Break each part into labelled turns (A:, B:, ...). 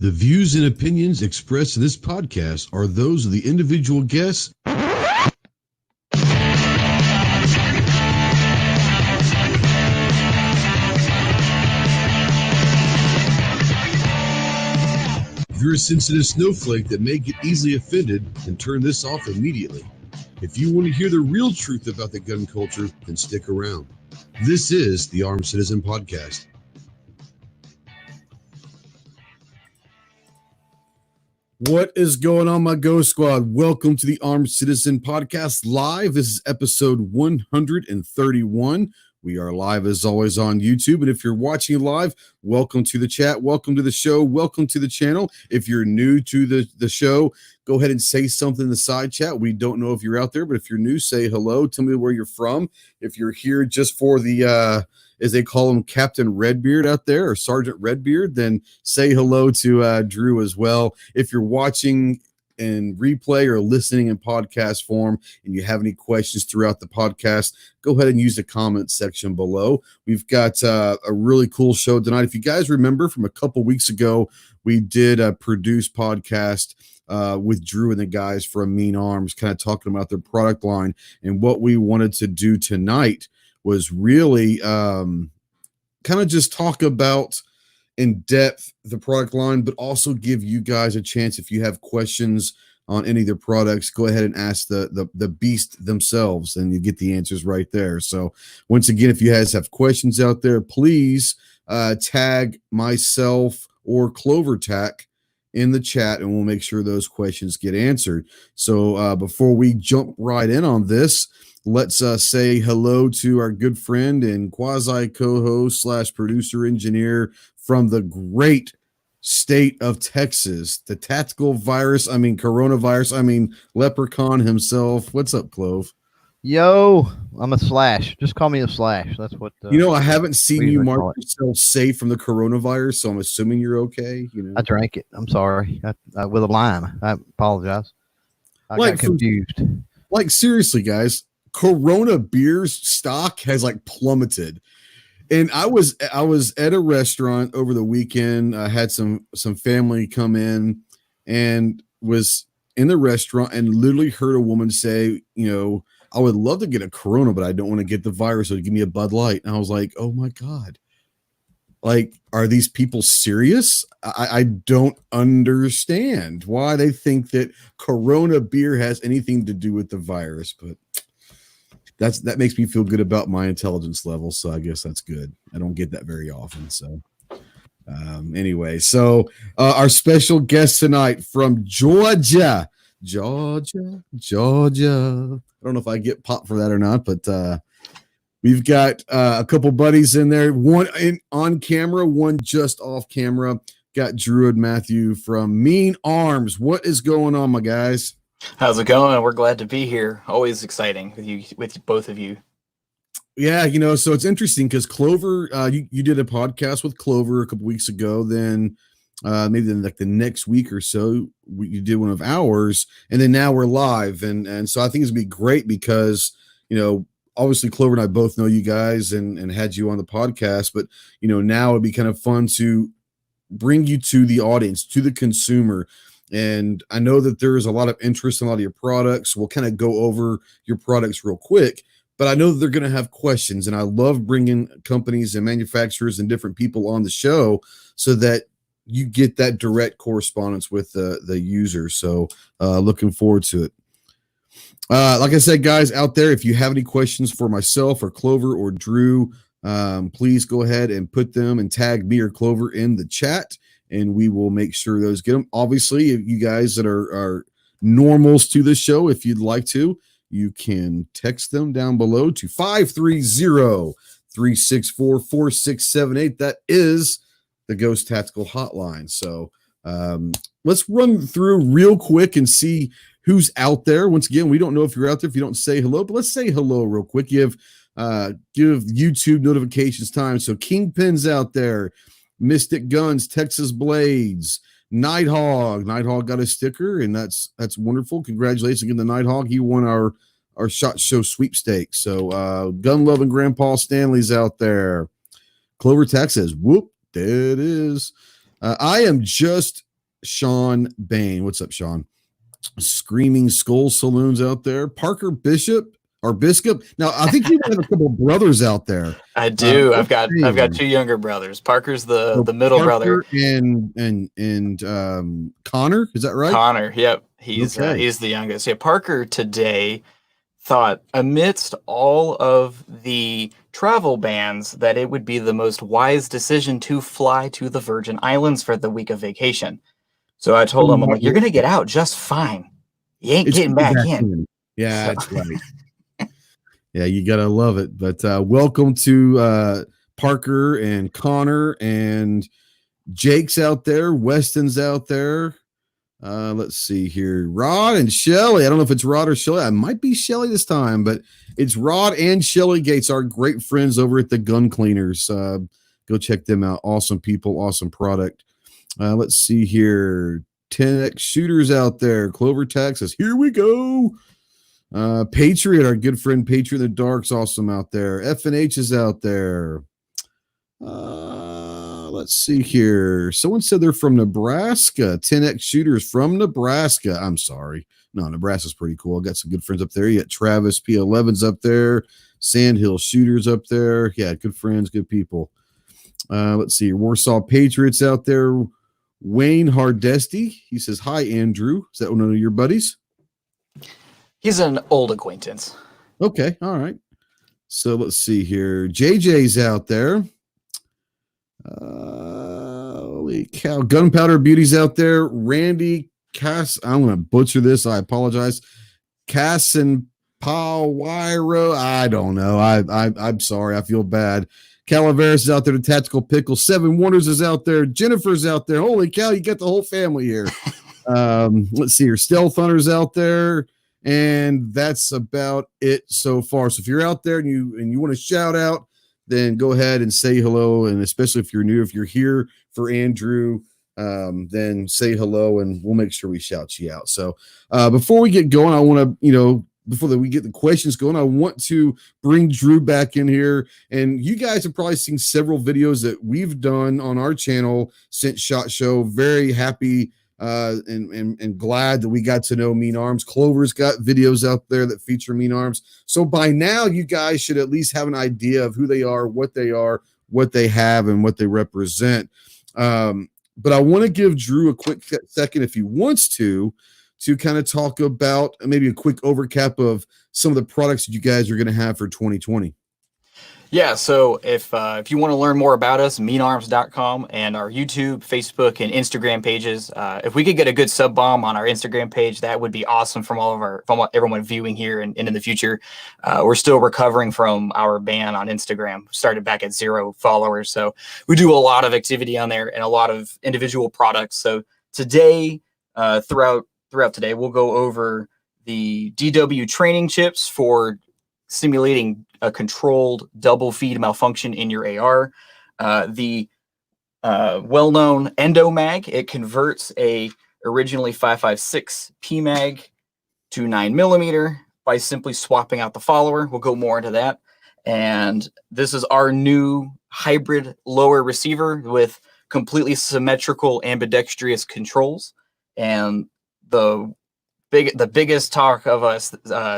A: The views and opinions expressed in this podcast are those of the individual guests. If you're a sensitive snowflake that may get easily offended, then turn this off immediately. If you want to hear the real truth about the gun culture, then stick around. This is the Armed Citizen Podcast. What is going on, my Ghost Squad? Welcome to the Armed Citizen Podcast Live. This is episode 131. We are live, as always, on YouTube. And if you're watching live, welcome to the chat. Welcome to the show. Welcome to the channel. If you're new to the show, go ahead and say something in the side chat. We don't know if you're out there, but if you're new, say hello. Tell me where you're from. If you're here just for the, as they call him, Captain Redbeard out there, or Sergeant Redbeard, then say hello to Drew as well. If you're watching in replay or listening in podcast form and you have any questions throughout the podcast, go ahead and use the comment section below. We've got a really cool show tonight. If you guys remember from a couple weeks ago, we did a produce podcast with Drew and the guys from Mean Arms, kind of talking about their product line. And what we wanted to do tonight was really kind of just talk about in depth the product line, but also give you guys a chance. If you have questions on any of their products, go ahead and ask the beast themselves and you get the answers right there. So once again, if you guys have questions out there, please tag myself or Clover Tack in the chat and we'll make sure those questions get answered. So before we jump right in on this, let's say hello to our good friend and quasi co-host / producer engineer from the great state of Texas, the coronavirus, leprechaun himself. What's up, Clove?
B: Yo, I'm a Slash. Just call me a Slash. That's what.
A: I haven't seen you mark yourself safe from the coronavirus, so I'm assuming you're okay.
B: I drank it. I'm sorry. With a lime. I apologize. I got confused.
A: Seriously, guys, Corona beer's stock has plummeted. And I was at a restaurant over the weekend. I had some family come in and was in the restaurant and literally heard a woman say, I would love to get a Corona, but I don't want to get the virus. So give me a Bud Light. And I was like, oh my God. Are these people serious? I don't understand why they think that Corona beer has anything to do with the virus, but that makes me feel good about my intelligence level. So I guess that's good. I don't get that very often. So anyway, our special guest tonight from Georgia. I don't know if I get popped for that or not, but we've got a couple buddies in there, one on camera, one just off camera. Got Drew and Matthew from Mean Arms. What is going on, my guys?
C: How's it going? We're glad to be here. Always exciting with both of you.
A: Yeah, so it's interesting because Clover, you did a podcast with Clover a couple weeks ago. Then maybe the next week or so, you did one of ours, and then now we're live. And so I think it's gonna be great because obviously Clover and I both know you guys and had you on the podcast, but now it'd be kind of fun to bring you to the audience, to the consumer. And I know that there is a lot of interest in a lot of your products. We'll kind of go over your products real quick, but I know that they're going to have questions. And I love bringing companies and manufacturers and different people on the show so that you get that direct correspondence with the user. So looking forward to it. Like I said, guys out there, if you have any questions for myself or Clover or Drew, please go ahead and put them and tag me or Clover in the chat. And we will make sure those get them. Obviously, if you guys that are normals to the show, if you'd like to, you can text them down below to 530-364-4678. That is the Ghost Tactical Hotline. So let's run through real quick and see who's out there. Once again, we don't know if you're out there if you don't say hello, but let's say hello real quick. Give YouTube notifications time. So Kingpin's out there. Mystic Guns, Texas Blades, Nighthawk. Nighthawk got a sticker, and that's wonderful. Congratulations again to Nighthawk. He won our SHOT Show sweepstakes. So Gun Loving Grandpa Stanley's out there. Clover Tack says, whoop, there it is. I am just Sean Bain. What's up, Sean? Screaming Skull Saloons out there. Parker Bishop or Biscup. Now, I think you have a couple of brothers out there.
C: I do. I've got 2 younger brothers. Parker's the middle
A: Parker
C: brother.
A: And Connor, is that right?
C: Connor, yep. He's the youngest. Yeah, Parker today thought amidst all of the travel bans that it would be the most wise decision to fly to the Virgin Islands for the week of vacation. So I told him, I'm like, you're going to get out just fine. You ain't getting back in.
A: Yeah, that's right. Yeah, you got to love it. But welcome to Parker and Connor and Jake's out there. Weston's out there. Let's see here. Rod and Shelly. I don't know if it's Rod or Shelly. I might be Shelly this time, but it's Rod and Shelly Gates, our great friends over at the Gun Cleaners. Go check them out. Awesome people, awesome product. Let's see here. 10X Shooters out there. Clover, Texas. Here we go. Patriot, our good friend Patriot in the Dark's awesome out there. F&H is out there. Let's see here. Someone said they're from Nebraska. 10X Shooters from Nebraska. I'm sorry. No, Nebraska's pretty cool. I got some good friends up there. You got Travis P11's up there. Sandhill Shooters up there. Yeah, good friends, good people. Let's see. Warsaw Patriots out there. Wayne Hardesty. He says, hi, Andrew. Is that one of your buddies?
C: He's an old acquaintance.
A: Okay. All right. So let's see here. JJ's out there. Holy cow. Gunpowder Beauty's out there. Randy Cass. I'm going to butcher this. I apologize. Cass and Pawiro. I don't know. I'm sorry. I feel bad. Calaveras is out there. The Tactical Pickle. Seven Wonders is out there. Jennifer's out there. Holy cow. You got the whole family here. Let's see here. Stealth Hunter's out there. And that's about it so far. So if you're out there and you want to shout out, then go ahead and say hello. And especially if you're new, if you're here for Andrew, then say hello and we'll make sure we shout you out. So before we get going, I want to, before we get the questions going, I want to bring Drew back in here. And you guys have probably seen several videos that we've done on our channel since SHOT Show. Very happy and glad that we got to know Mean Arms. Clover's got videos out there that feature Mean Arms. So by now, you guys should at least have an idea of who they are, what they have, and what they represent. But I want to give Drew a quick second, if he wants to kind of talk about maybe a quick overcap of some of the products that you guys are going to have for 2020.
C: Yeah, so if you want to learn more about us, meanarms.com and our YouTube, Facebook, and Instagram pages. If we could get a good sub bomb on our Instagram page, that would be awesome from everyone viewing here and in the future. We're still recovering from our ban on Instagram. Started back at 0 followers, so we do a lot of activity on there and a lot of individual products. So today, throughout today, we'll go over the DW training chips for simulating a controlled double feed malfunction in your AR. The well-known Endo Mag, it converts a originally 5.56 PMag to 9mm by simply swapping out the follower. We'll go more into that. And this is our new hybrid lower receiver with completely symmetrical ambidextrous controls. And the biggest talk of us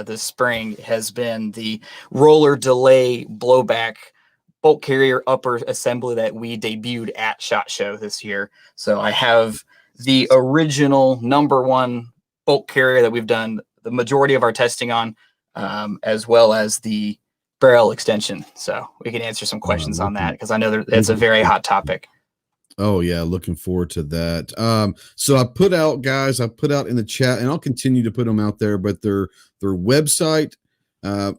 C: this spring has been the roller delay blowback bolt carrier upper assembly that we debuted at SHOT Show this year. So I have the original #1 bolt carrier that we've done the majority of our testing on, as well as the barrel extension. So we can answer some questions on that because I know it's a very hot topic.
A: Oh yeah, looking forward to that. So I put out in the chat, and I'll continue to put them out there, but their website, on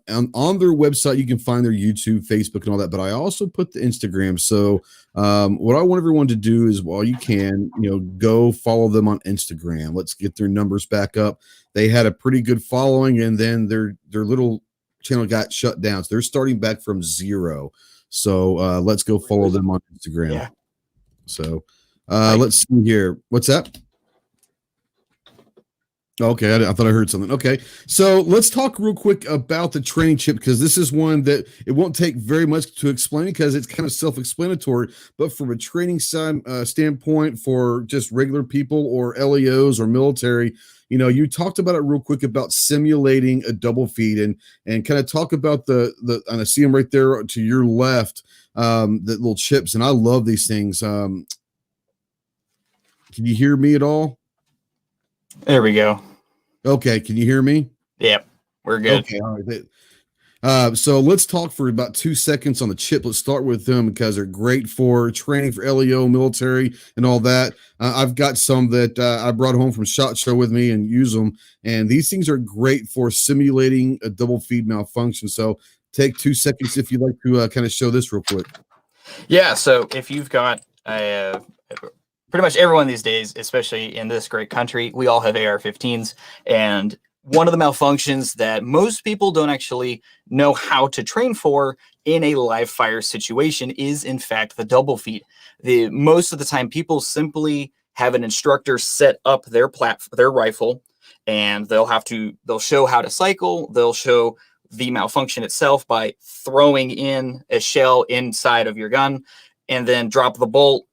A: their website, you can find their YouTube, Facebook, and all that, but I also put the Instagram. So what I want everyone to do is, while you can, go follow them on Instagram. Let's get their numbers back up. They had a pretty good following, and then their little channel got shut down. So they're starting back from 0. So let's go follow them on Instagram.
C: Yeah.
A: So let's see here. What's that? Okay, I thought I heard something. Okay, so let's talk real quick about the training chip, because this is one that it won't take very much to explain because it's kind of self-explanatory. But from a training side standpoint, for just regular people or LEOs or military, you talked about it real quick about simulating a double feed, and kind of talk about the and I see them right there to your left, the little chips, and I love these things. Can you hear me at all?
C: There we go.
A: Okay, can you hear me?
C: Yep, we're good.
A: Okay, all right. So let's talk for about 2 seconds on the chip. Let's start with them because they're great for training for LEO, military, and all that. I've got some that I brought home from SHOT Show with me and use them. And these things are great for simulating a double feed malfunction. So take 2 seconds if you'd like to kind of show this real quick.
C: Yeah, so if you've got pretty much everyone these days, especially in this great country, we all have AR-15s, and one of the malfunctions that most people don't actually know how to train for in a live fire situation is, in fact, the double feed. Most of the time, people simply have an instructor set up their rifle, and they'll show how to cycle. They'll show the malfunction itself by throwing in a shell inside of your gun, and then drop the bolt.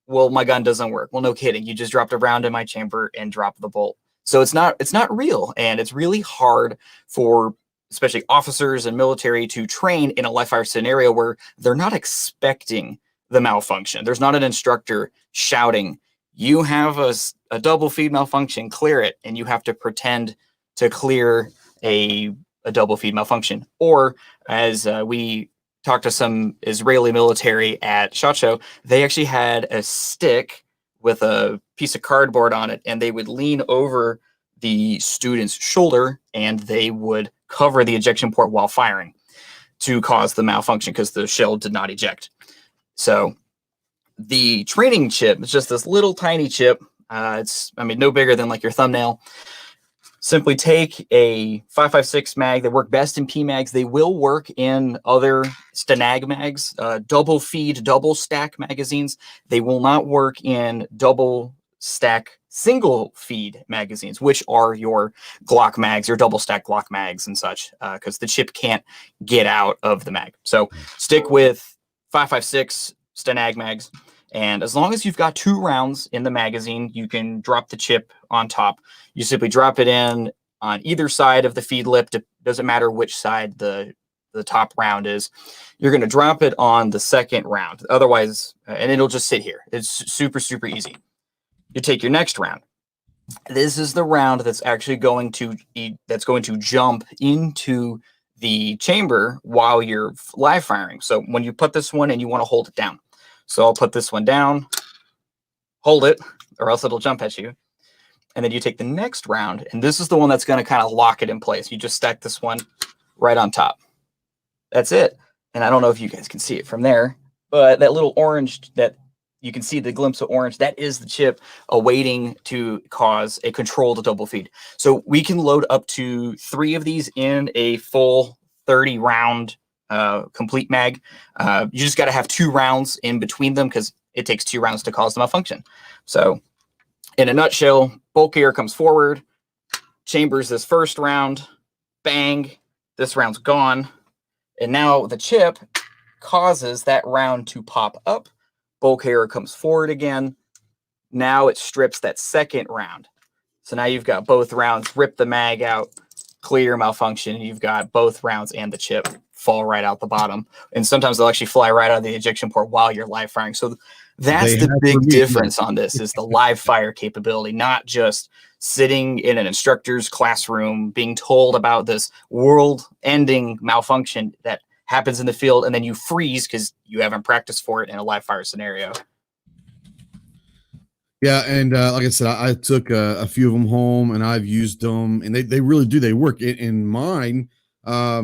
C: Well, my gun doesn't work. Well, no kidding. You just dropped a round in my chamber and dropped the bolt. So it's not real, and it's really hard for especially officers and military to train in a live fire scenario where they're not expecting the malfunction. There's not an instructor shouting, "You have a double feed malfunction, clear it," and you have to pretend to clear a double feed malfunction. Or as we talked to some Israeli military at SHOT Show, they actually had a stick with a piece of cardboard on it, and they would lean over the student's shoulder and they would cover the ejection port while firing to cause the malfunction because the shell did not eject. So the training chip is just this little tiny chip. It's no bigger than like your thumbnail. Simply take a 5.56 mag. They work best in PMags. They will work in other Stanag mags, double feed, double stack magazines. They will not work in double stack single feed magazines, which are your Glock mags, your double stack Glock mags and such, because the chip can't get out of the mag. So stick with 5.56 Stanag mags. And as long as you've got 2 rounds in the magazine, you can drop the chip on top. You simply drop it in on either side of the feed lip. Doesn't matter which side the top round is. You're going to drop it on the second round. Otherwise, and it'll just sit here. It's super, super easy. You take your next round. This is the round that's actually going to jump into the chamber while you're live firing. So when you put this one in, you want to hold it down. So I'll put this one down, hold it, or else it'll jump at you. And then you take the next round, and this is the one that's going to kind of lock it in place. You just stack this one right on top. That's it. And I don't know if you guys can see it from there, but that little orange that you can see, the glimpse of orange, that is the chip awaiting to cause a controlled double feed. So we can load up to 3 of these in a full 30 round complete mag. You just got to have 2 rounds in between them because it takes 2 rounds to cause the malfunction. So in a nutshell, bulk carrier comes forward, chambers this first round, bang, this round's gone. And now the chip causes that round to pop up. Bulk carrier comes forward again. Now it strips that second round. So now you've got both rounds, rip the mag out, clear malfunction, and you've got both rounds and the chip fall right out the bottom. And sometimes they'll actually fly right out of the ejection port while you're live firing. So that's the big difference on this, is the live fire capability, not just sitting in an instructor's classroom being told about this world-ending malfunction that happens in the field, and then you freeze because you haven't practiced for it in a live fire scenario.
A: Yeah, and like I said, I took a few of them home, and I've used them, and they really do. They work. In mine, I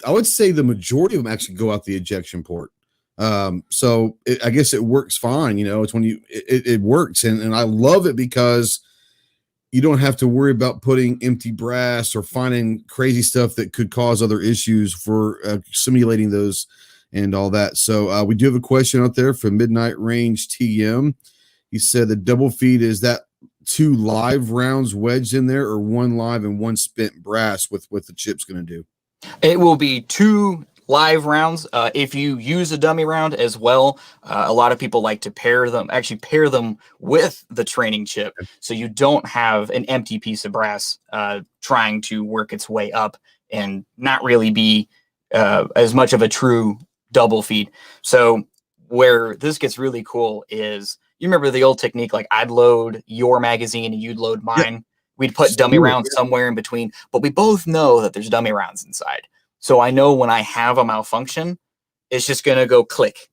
A: would say the majority of them actually go out the ejection port. So I guess it works fine. It's when it works, and I love it because you don't have to worry about putting empty brass or finding crazy stuff that could cause other issues for simulating those and all that. So we do have a question out there from Midnight Range TM. He said the double feed, is that 2 live rounds wedged in there, or 1 live and 1 spent brass with what the chip's going to do?
C: It will be 2 live rounds. If you use a dummy round as well, a lot of people like to pair them with the training chip, so you don't have an empty piece of brass trying to work its way up and not really be as much of a true double feed. So where this gets really cool is, you remember the old technique, like I'd load your magazine and you'd load mine. Yep. We'd put dummy rounds somewhere in between, but we both know that there's dummy rounds inside. So I know when I have a malfunction, it's just going to go click.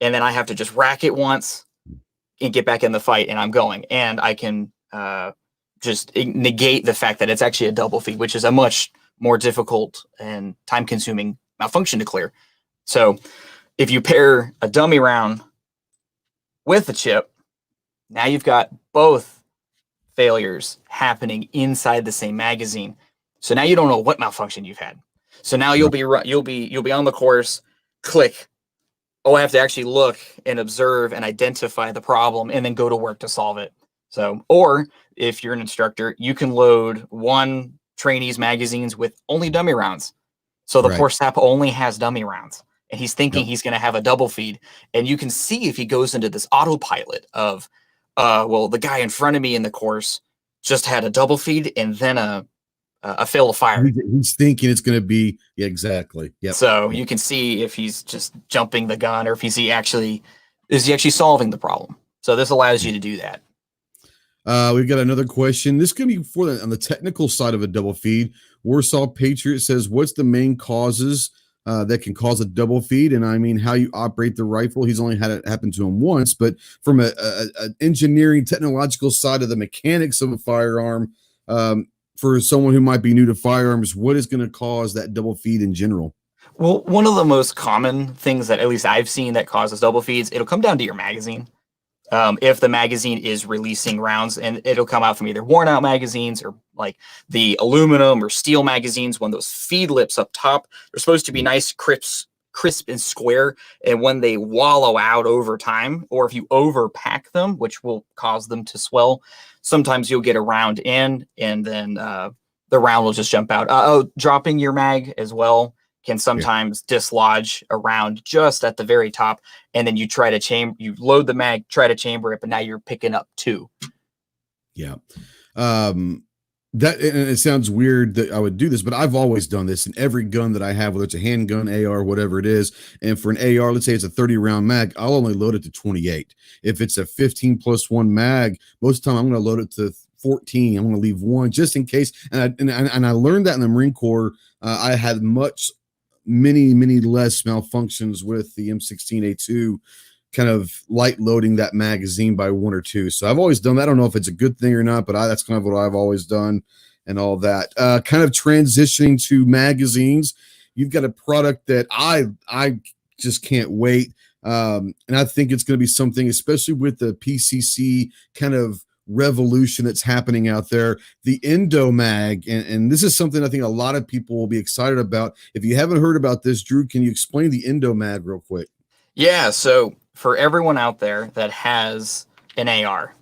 C: And then I have to just rack it once and get back in the fight, and I'm going. And I can just negate the fact that it's actually a double feed, which is a much more difficult and time-consuming malfunction to clear. So if you pair a dummy round with the chip, now you've got both failures happening inside the same magazine. So now you don't know what malfunction you've had. So now you'll be on the course, click. Oh, I have to actually look and observe and identify the problem and then go to work to solve it. So, or if you're an instructor, you can load one trainee's magazines with only dummy rounds. So the poor sap only has dummy rounds, and he's thinking he's going to have a double feed. And you can see if he goes into this autopilot of, well, the guy in front of me in the course just had a double feed and then a fail to fire.
A: He's thinking it's going to be, exactly. Yep.
C: So you can see if he's just jumping the gun, or if is he actually solving the problem. So this allows you to do that.
A: We've got another question. This could be on the technical side of a double feed. Warsaw Patriot says, what's the main causes that can cause a double feed? And I mean, how you operate the rifle. He's only had it happen to him once, but from a engineering, technological side of the mechanics of a firearm, for someone who might be new to firearms, what is going to cause that double feed in general?
C: Well, one of the most common things that at least I've seen that causes double feeds, it'll come down to your magazine. If the magazine is releasing rounds, and it'll come out from either worn out magazines or like the aluminum or steel magazines, when those feed lips up top, they're supposed to be nice, crisp and square. And when they wallow out over time, or if you overpack them, which will cause them to swell, sometimes you'll get a round in and then the round will just jump out. Dropping your mag as well can sometimes dislodge a round just at the very top, and then you load the mag, try to chamber it, but now you're picking up 2.
A: Yeah. That, and it sounds weird that I would do this, but I've always done this in every gun that I have, whether it's a handgun, AR, whatever it is. And for an AR, let's say it's a 30 round mag, I'll only load it to 28. If it's a 15+1 mag, most of the time I'm going to load it to 14. I'm going to leave 1 just in case. And I learned that in the Marine Corps. I had many less malfunctions with the M16A2, kind of light loading that magazine by 1 or 2. So I've always done that. I don't know if it's a good thing or not, but that's kind of what I've always done and all that. Kind of transitioning to magazines, you've got a product that I just can't wait. And I think it's going to be something, especially with the PCC kind of revolution that's happening out there, the Endo Mag. And this is something I think a lot of people will be excited about. If you haven't heard about this, Drew, can you explain the Endo Mag real quick?
C: Yeah. So for everyone out there that has an AR,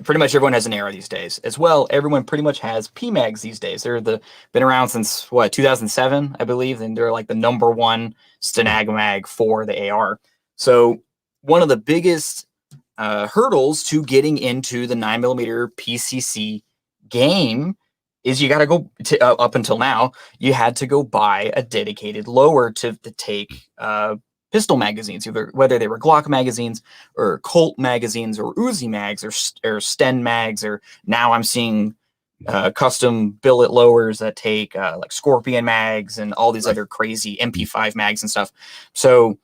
C: pretty much everyone has an AR these days as well. Everyone pretty much has PMags these days. Been around since 2007, I believe. And they're like the number 1 Stenag mag for the AR. So one of the biggest hurdles to getting into the 9mm PCC game is you got to go up until now, you had to go buy a dedicated lower to take pistol magazines, whether they were Glock magazines or Colt magazines or Uzi mags or Sten mags, or now I'm seeing custom billet lowers that take like Scorpion mags and all these other crazy MP5 mags and stuff. So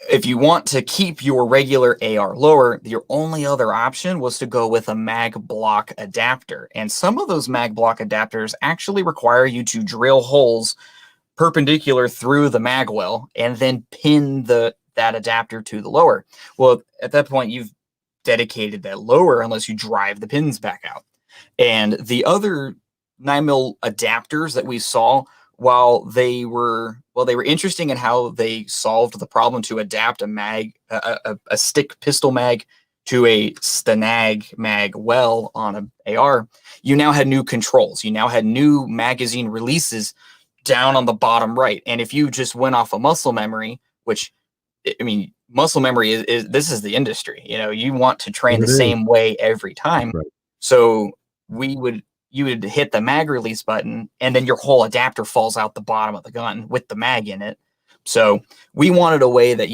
C: if you want to keep your regular AR lower, your only other option was to go with a mag block adapter. And some of those mag block adapters actually require you to drill holes perpendicular through the mag well and then pin that adapter to the lower. Well, at that point, you've dedicated that lower unless you drive the pins back out. And the other 9mm adapters that we saw, while they were interesting in how they solved the problem to adapt a mag, a stick pistol mag to a Stanag mag well on an AR, you now had new controls. You now had new magazine releases down on the bottom right. And if you just went off a muscle memory, which, I mean, muscle memory is this is the industry. You know, you want to train the same way every time.
A: Right.
C: So you would hit the mag release button, and then your whole adapter falls out the bottom of the gun with the mag in it. So we wanted a way that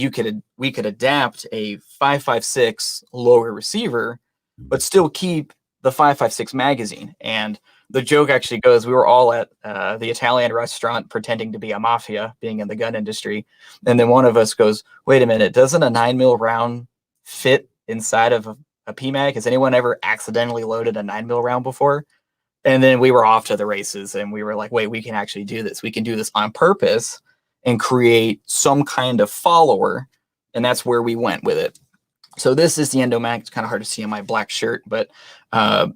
C: we could adapt a 5.56 lower receiver, but still keep the 5.56 magazine. And the joke actually goes, we were all at the Italian restaurant pretending to be a mafia, being in the gun industry. And then one of us goes, wait a minute, doesn't a 9mm round fit inside of a PMag? Has anyone ever accidentally loaded a 9mm round before? And then we were off to the races, and we were like, wait, we can actually do this. We can do this on purpose and create some kind of follower. And that's where we went with it. So this is the Endomag. It's kind of hard to see in my black shirt, but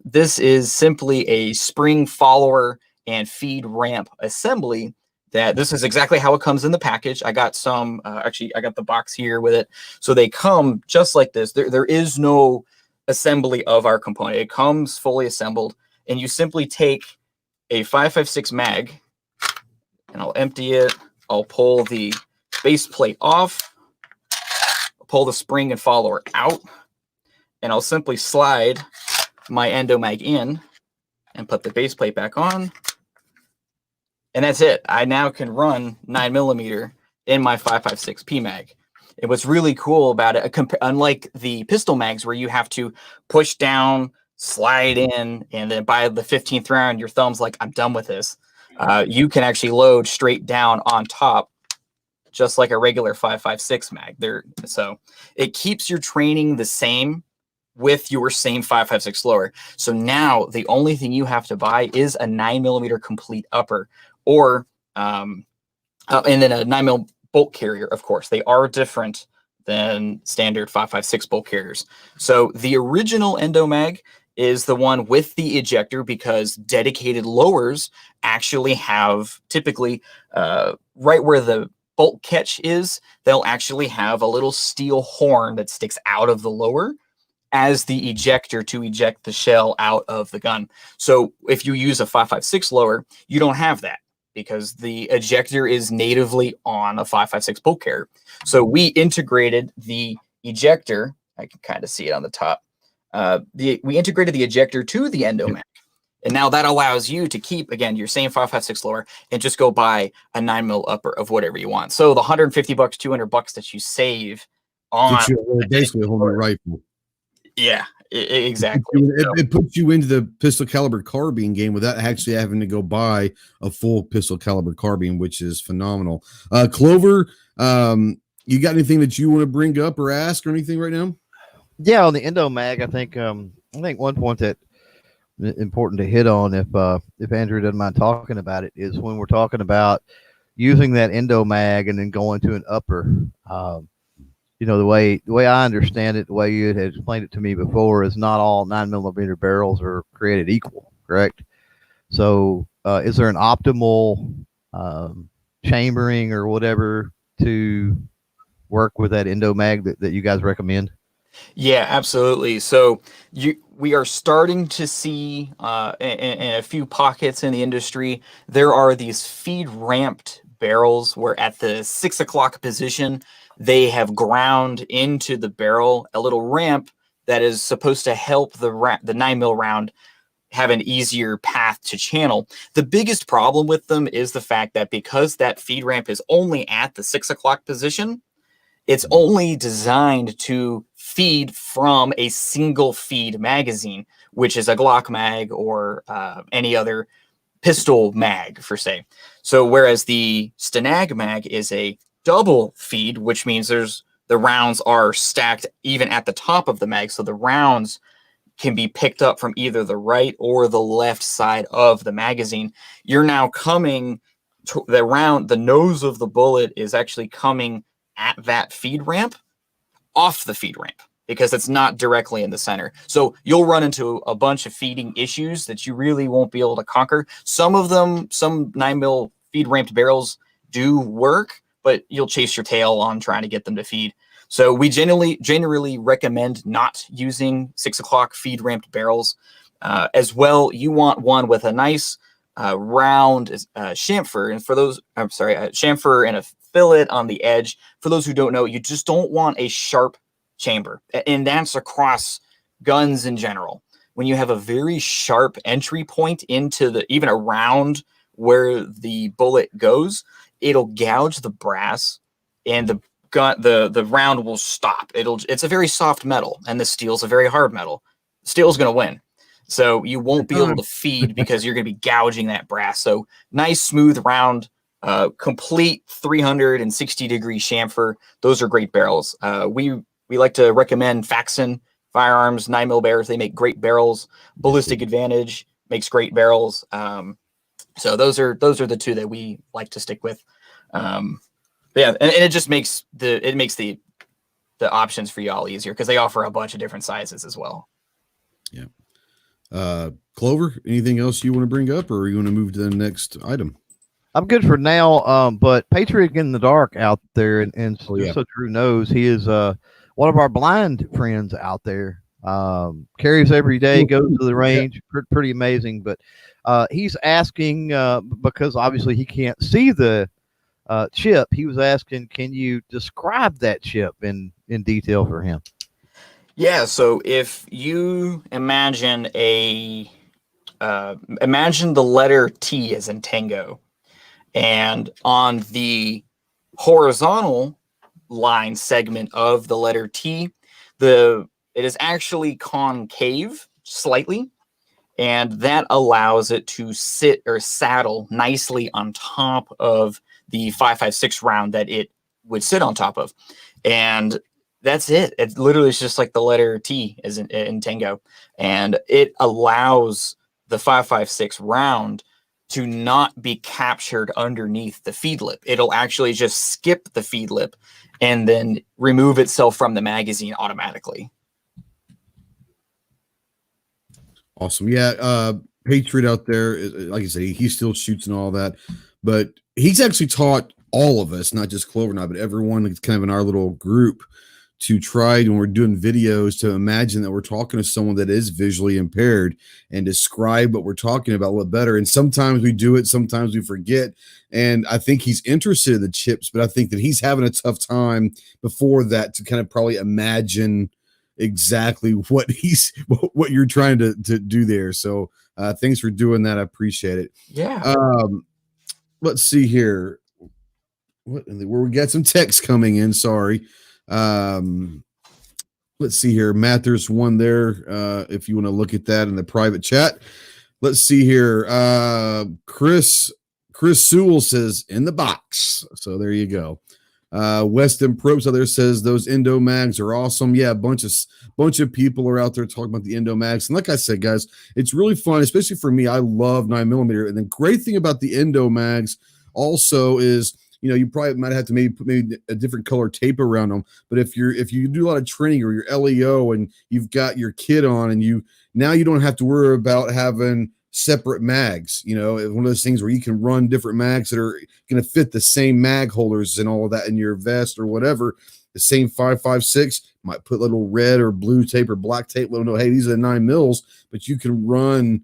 C: this is simply a spring follower and feed ramp assembly. That this is exactly how it comes in the package. I got some, actually, I got the box here with it. So they come just like this. There is no assembly of our component. It comes fully assembled, and you simply take a 5.56 mag, and I'll empty it. I'll pull the base plate off, pull the spring and follower out, and I'll simply slide my Endomag in and put the base plate back on. And that's it. I now can run 9mm in my 5.56 PMag. And what's really cool about it, unlike the pistol mags where you have to push down, slide in, and then by the 15th round, your thumb's like, I'm done with this. You can actually load straight down on top, just like a regular 5.56 mag. So it keeps your training the same with your same 5.56 lower. So now the only thing you have to buy is a 9mm complete upper, or and then a 9mm bolt carrier. Of course, they are different than standard 5.56 bolt carriers. So the original Endomag is the one with the ejector, because dedicated lowers actually have typically right where the bolt catch is, they'll actually have a little steel horn that sticks out of the lower as the ejector to eject the shell out of the gun. So if you use a 5.56 lower, you don't have that, because the ejector is natively on a 5.56 bolt carrier. So we integrated the ejector. I can kind of see it on the top. We integrated the ejector to the Endomag. And now that allows you to keep, again, your same 5.56 lower and just go buy a 9mm upper of whatever you want. So the $150, $200 that you save on
A: basically a whole new rifle.
C: Yeah, exactly.
A: It puts you into the pistol caliber carbine game without actually having to go buy a full pistol caliber carbine, which is phenomenal. Clover, you got anything that you want to bring up or ask or anything right now?
B: Yeah, on the Endomag, I think one point that important to hit on, if Andrew doesn't mind talking about it, is when we're talking about using that Endomag and then going to an upper. The way I understand it, the way you had explained it to me before, is not all 9mm barrels are created equal, correct? So is there an optimal chambering or whatever to work with that Endomag that you guys recommend?
C: Yeah, absolutely. So we are starting to see in a few pockets in the industry, there are these feed ramped barrels where at the 6 o'clock position, they have ground into the barrel a little ramp that is supposed to help the 9mm round have an easier path to channel. The biggest problem with them is the fact that because that feed ramp is only at the 6 o'clock position, it's only designed to feed from a single feed magazine, which is a Glock mag or any other pistol mag, for say. So whereas the Stanag mag is a double feed, which means the rounds are stacked even at the top of the mag, so the rounds can be picked up from either the right or the left side of the magazine. You're now coming to the nose of the bullet is actually coming at that feed ramp off the feed ramp, because it's not directly in the center. So you'll run into a bunch of feeding issues that you really won't be able to conquer. Some of them, some 9mm feed ramped barrels do work, but you'll chase your tail on trying to get them to feed. So we generally recommend not using 6 o'clock feed ramped barrels. As well, you want one with a nice round chamfer, and chamfer and a fillet on the edge. For those who don't know, you just don't want a sharp chamber, and that's across guns in general. When you have a very sharp entry point into even around where the bullet goes, it'll gouge the brass, and the round will stop. It's a very soft metal, and the steel's a very hard metal. Steel's going to win. So you won't be able to feed because you're going to be gouging that brass. So nice, smooth, round, complete 360-degree chamfer. Those are great barrels. We like to recommend Faxon Firearms 9mm barrels. They make great barrels. Ballistic Advantage makes great barrels. So those are the two that we like to stick with. And it just makes the options for y'all easier because they offer a bunch of different sizes as well.
A: Yeah. Clover, anything else you want to bring up, or are you want to move to the next item?
B: I'm good for now. But Patriot in the Dark out there, and so Drew knows, he is one of our blind friends out there. Carries every day, goes to the range, pretty amazing. But he's asking because obviously he can't see the chip. He was asking, can you describe that chip in detail for him?
C: Yeah, so if you imagine imagine the letter T as in tango, and on the horizontal line segment of the letter T, it is actually concave slightly, and that allows it to sit or saddle nicely on top of the 5.56 round that it would sit on top of. And that's it. It literally is just like the letter T is in tango, and it allows the 5.56 round to not be captured underneath the feed lip. It'll actually just skip the feed lip and then remove itself from the magazine automatically.
A: Awesome. Yeah. Patriot out there, like I said, he still shoots and all that, but he's actually taught all of us, not just Clover and I, but everyone that's kind of in our little group, to try, when we're doing videos, to imagine that we're talking to someone that is visually impaired and describe what we're talking about a little better. And sometimes we do it, sometimes we forget. And I think he's interested in the chips, but I think that he's having a tough time before that to kind of probably imagine exactly what you're trying to do there. So thanks for doing that. I appreciate it.
C: Yeah.
A: Let's see here. Where we got some text coming in. Sorry. Let's see here. Matt, there's one there. If you want to look at that in the private chat. Let's see here. Chris Sewell says in the box. So there you go. Weston Probst out there says those Endo mags are awesome. Yeah, a bunch of people are out there talking about the Endo mags. And like I said, guys, it's really fun, especially for me. I love 9mm. And the great thing about the Endo mags also is, you probably might have to maybe put a different color tape around them. But if you do a lot of training or your LEO and you've got your kit on, and you don't have to worry about having separate mags. One of those things where you can run different mags that are going to fit the same mag holders and all of that in your vest or whatever. The same 5.56 might put little red or blue tape or black tape. Let them know, hey, these are the 9mm, but you can run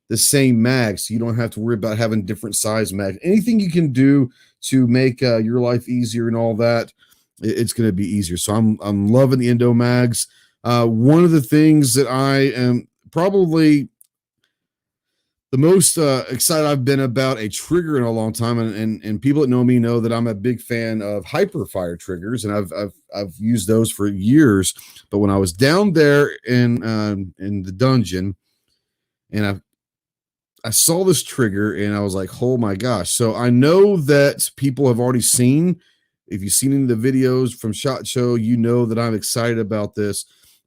A: the same mags, so you don't have to worry about having different size mags. Anything you can do to make your life easier and all that, it's going to be easier. So I'm loving the Endo mags. One of the things that I am probably the most excited I've been about a trigger in a long time, and people that know me know that I'm a big fan of Hyperfire triggers, and I've used those for years. But when I was down there in the dungeon, and I saw this trigger and I was like, oh my gosh. So I know that people have already seen, if you've seen any of the videos from SHOT Show, you know that I'm excited about this.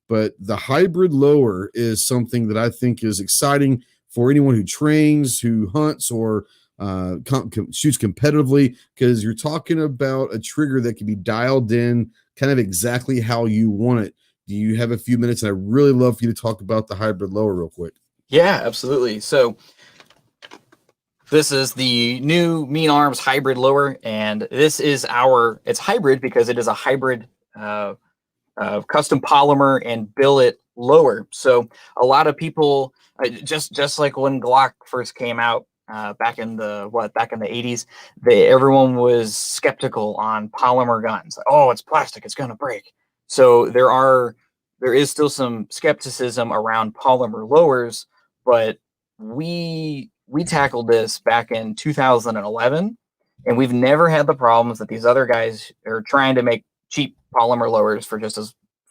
A: But the hybrid lower is something that I think is exciting for anyone who trains, who hunts, or shoots competitively, because you're talking about a trigger that can be dialed in kind of exactly how you want it. Do you have a few minutes? And I really love for you to talk about the hybrid lower real quick.
C: Yeah, absolutely. So this is the new Mean Arms hybrid lower, and this is it's hybrid because it is a hybrid custom polymer and billet lower. So a lot of people, just like when Glock first came out back in the 80s, everyone was skeptical on polymer guns. Oh, it's plastic, it's gonna break. So there is still some skepticism around polymer lowers, but we tackled this back in 2011, and we've never had the problems that these other guys are trying to make cheap polymer lowers for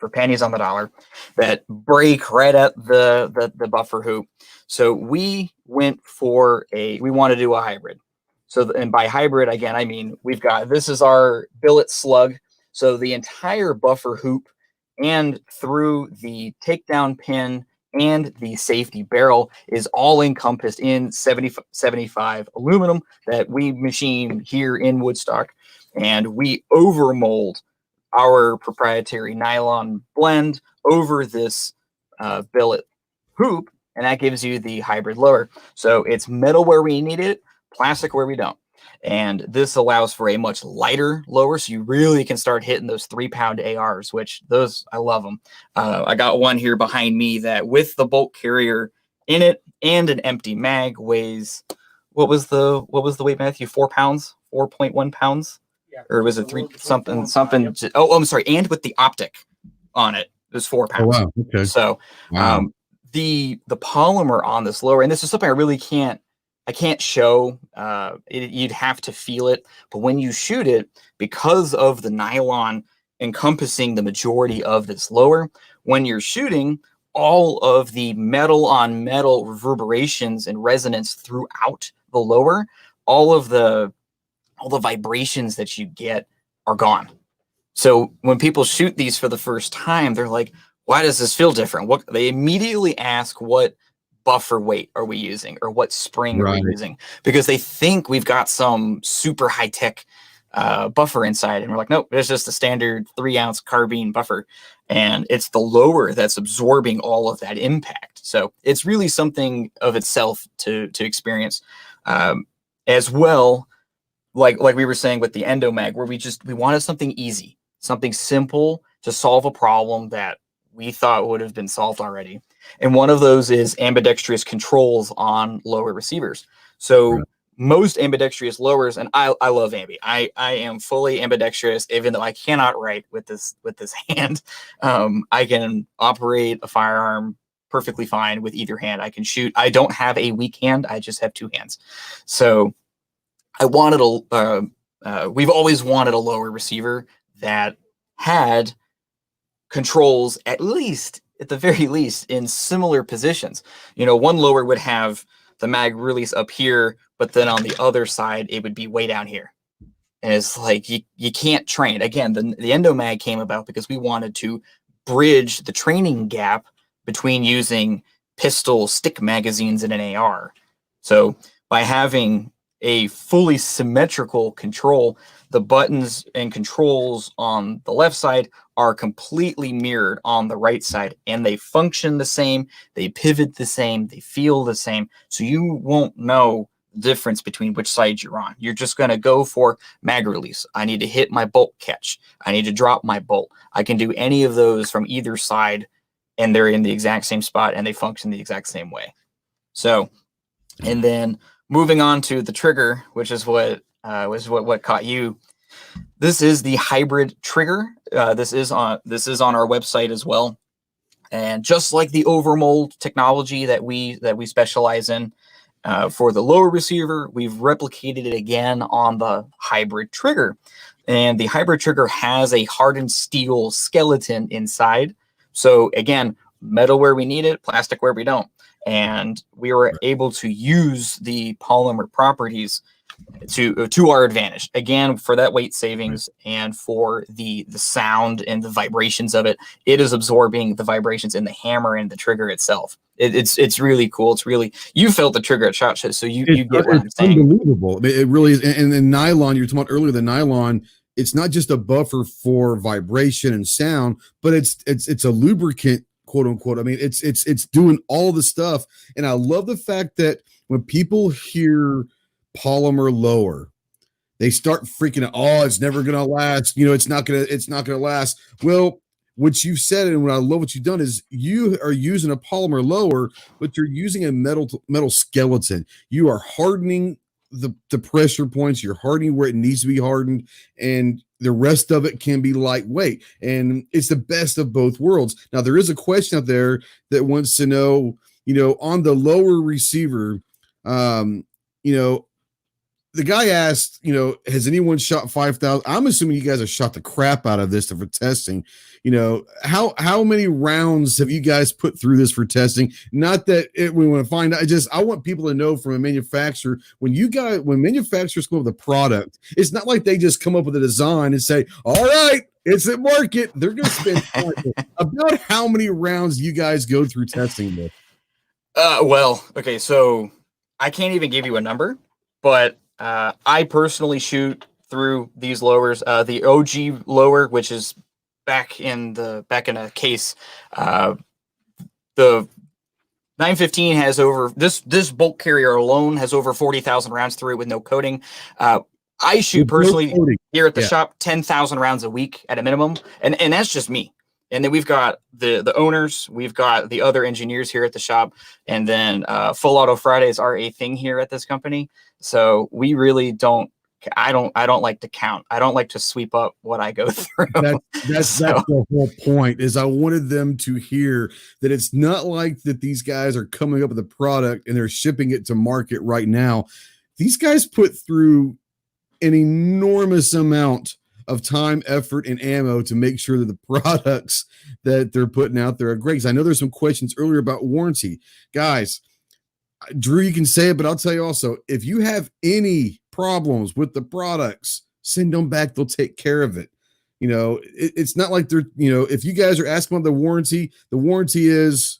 C: pennies on the dollar that break right at the buffer hoop. So we want to do a hybrid. So, and by hybrid, again, I mean, this is our billet slug. So the entire buffer hoop and through the takedown pin and the safety barrel is all encompassed in 75 aluminum that we machine here in Woodstock. And we overmold our proprietary nylon blend over this billet hoop, and that gives you the hybrid lower. So it's metal where we need it, plastic where we don't. And this allows for a much lighter lower, so you really can start hitting those 3-pound ARs, which those, I love them. I got one here behind me that with the bolt carrier in it and an empty mag weighs, what was the weight, Matthew? 4 pounds, 4.1 pounds? Yeah. Or was it something? Yep. Oh, I'm sorry. And with the optic on it, it was 4 pounds.
A: Oh, wow. Okay.
C: So
A: wow.
C: The polymer on this lower, and this is something I really can't show. You'd have to feel it. But when you shoot it, because of the nylon encompassing the majority of this lower, when you're shooting, all of the metal on metal reverberations and resonance throughout the lower, all the vibrations that you get are gone. So when people shoot these for the first time, they're like, why does this feel different? They immediately ask, what buffer weight are we using, or what spring are we using? Because they think we've got some super high-tech buffer inside. And we're like, nope, it's just a standard 3-ounce carbine buffer. And it's the lower that's absorbing all of that impact. So it's really something of itself to experience. As well, like we were saying with the Endomag, where we wanted something easy, something simple to solve a problem that we thought would have been solved already. And one of those is ambidextrous controls on lower receivers. So most ambidextrous lowers, and I love ambi. I am fully ambidextrous, even though I cannot write with this hand. I can operate a firearm perfectly fine with either hand. I can shoot. I don't have a weak hand. I just have 2 hands. So I wanted we've always wanted a lower receiver that had controls, at the very least, in similar positions. You know, one lower would have the mag release up here, but then on the other side, it would be way down here. And it's like, you can't train. Again, the Endomag came about because we wanted to bridge the training gap between using pistol stick magazines in an AR. So by having a fully symmetrical control, the buttons and controls on the left side are completely mirrored on the right side, and they function the same, they pivot the same, they feel the same. So you won't know the difference between which side you're on. You're just going to go for mag release. I need to hit my bolt catch. I need to drop my bolt. I can do any of those from either side, and they're in the exact same spot, and they function the exact same way. So, and then moving on to the trigger, which is what caught you. This is the hybrid trigger. This is on our website as well. And just like the overmold technology that we specialize in for the lower receiver, we've replicated it again on the hybrid trigger. And the hybrid trigger has a hardened steel skeleton inside. So again, metal where we need it, plastic where we don't. And we were able to use the polymer properties to our advantage, again, for that weight savings and for the sound and the vibrations of it. It is absorbing the vibrations in the hammer and the trigger itself. It's really cool. It's really, you felt the trigger at SHOT Show, so you get what I'm saying.
A: Unbelievable. It really is. And the nylon, you were talking about earlier, the nylon, it's not just a buffer for vibration and sound, but it's a lubricant, quote unquote. I mean, it's doing all the stuff. And I love the fact that when people hear polymer lower, they start freaking out. Oh, it's never going to last. It's not going to last. Well, what you've said, and what I love what you've done, is you are using a polymer lower, but you're using a metal skeleton. You are hardening the pressure points. You're hardening where it needs to be hardened, and the rest of it can be lightweight. And it's the best of both worlds. Now, there is a question out there that wants to know, on the lower receiver, the guy asked, has anyone shot 5,000? I'm assuming you guys have shot the crap out of this for testing. How many rounds have you guys put through this for testing? Not that we want to find out. I want people to know from a manufacturer, when manufacturers come up with a product, it's not like they just come up with a design and say, all right, it's at market. They're going to spend time. About how many rounds you guys go through testing with?
C: Well, okay, so I can't even give you a number, but I personally shoot through these lowers. The OG lower, which is back in a case, the 915 has over this bulk carrier alone has over 40,000 rounds through it with no coating. I shoot personally here at the shop 10,000 rounds a week at a minimum, and that's just me. And then we've got the owners, we've got the other engineers here at the shop, and then Full Auto Fridays are a thing here at this company. So we really don't. I don't like to count. I don't like to sweep up what I go through.
A: That's the whole point. Is I wanted them to hear that it's not like that these guys are coming up with a product and they're shipping it to market right now. These guys put through an enormous amount of time, effort, and ammo to make sure that the products that they're putting out there are great. 'Cause I know there's some questions earlier about warranty. Guys, Drew, you can say it, but I'll tell you also, if you have any problems with the products, send them back. They'll take care of it. It's not like they're, if you guys are asking about the warranty is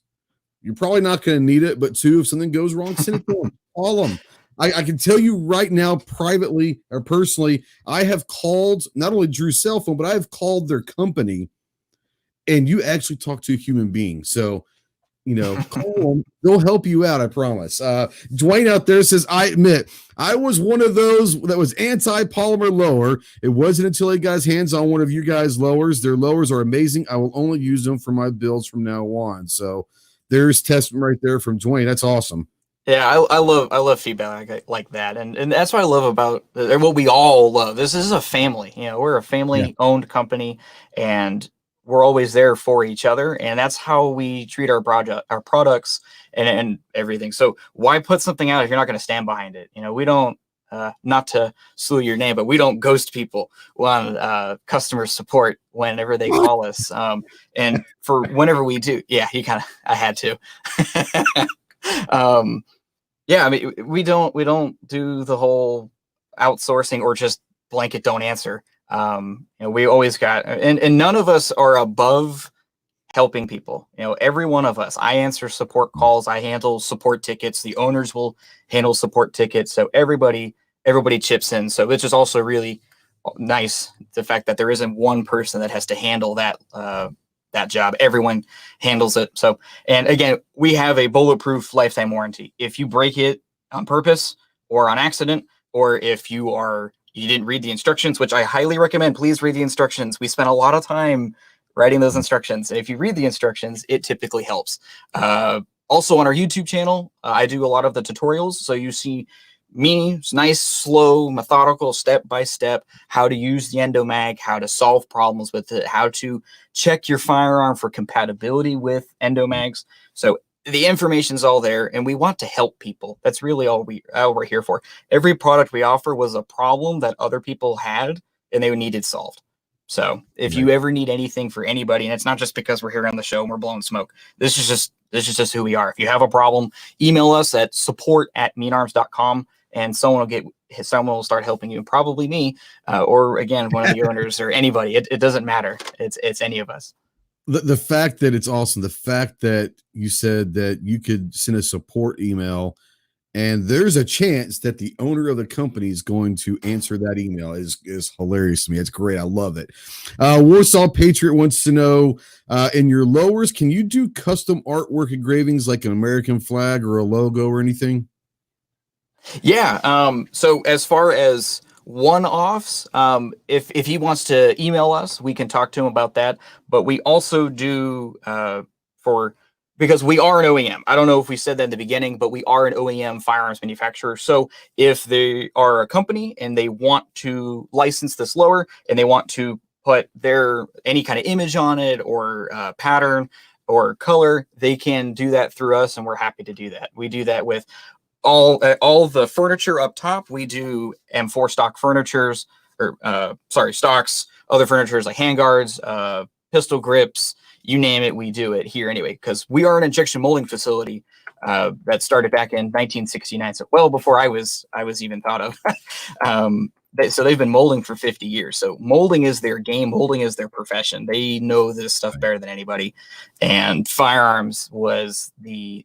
A: you're probably not going to need it, but two, if something goes wrong, send it to them. Call them. I can tell you right now, privately or personally, I have called not only Drew's cell phone, but I have called their company, and you actually talk to a human being. So, call them. They'll help you out, I promise. Dwayne out there says, I admit, I was one of those that was anti-polymer lower. It wasn't until I got his hands on one of you guys' lowers. Their lowers are amazing. I will only use them for my builds from now on. So there's testament right there from Dwayne. That's awesome.
C: Yeah, I love feedback like that, and that's what I love about what we all love. This is a family. We're a family-owned company, and we're always there for each other, and that's how we treat our products, and everything. So why put something out if you're not going to stand behind it? We don't. Not to slew your name, but we don't ghost people on customer support whenever they call us. And for whenever we do, I had to. Yeah, I mean, we don't do the whole outsourcing or just blanket don't answer. We always got, and none of us are above helping people. Every one of us, I answer support calls, I handle support tickets, the owners will handle support tickets. So everybody chips in. So it's just also really nice, the fact that there isn't one person that has to handle that job. Everyone handles it. So, and again, we have a bulletproof lifetime warranty. If you break it on purpose or on accident, or if you didn't read the instructions, which I highly recommend, please read the instructions. We spent a lot of time writing those instructions. And if you read the instructions, it typically helps. Also on our YouTube channel, I do a lot of the tutorials. So you see me, nice, slow, methodical, step-by-step, how to use the Endomag, how to solve problems with it, how to check your firearm for compatibility with Endomags. So the information's all there, and we want to help people. That's really all we're here for. Every product we offer was a problem that other people had, and they needed solved. So if you ever need anything for anybody, and it's not just because we're here on the show and we're blowing smoke, this is just who we are. If you have a problem, email us at support@meanarms.com. And someone will start helping you, probably me, or again, one of the owners or anybody. It doesn't matter. It's any of us.
A: The fact that it's awesome, the fact that you said that you could send a support email and there's a chance that the owner of the company is going to answer that email is hilarious to me. It's great. I love it. Warsaw Patriot wants to know, in your lowers, can you do custom artwork engravings like an American flag or a logo or anything?
C: Yeah. So as far as one-offs. If he wants to email us, we can talk to him about that. But we also do because we are an OEM. I don't know if we said that in the beginning, but we are an OEM firearms manufacturer. So if they are a company and they want to license this lower and they want to put any kind of image on it or pattern or color, they can do that through us, and we're happy to do that. We do that with all the furniture up top. We do M4 stock furnitures, or stocks, other furnitures like handguards, pistol grips, you name it, we do it here anyway, because we are an injection molding facility that started back in 1969, so well before I was even thought of. So they've been molding for 50 years. So molding is their game. Molding is their profession. They know this stuff better than anybody. And firearms was a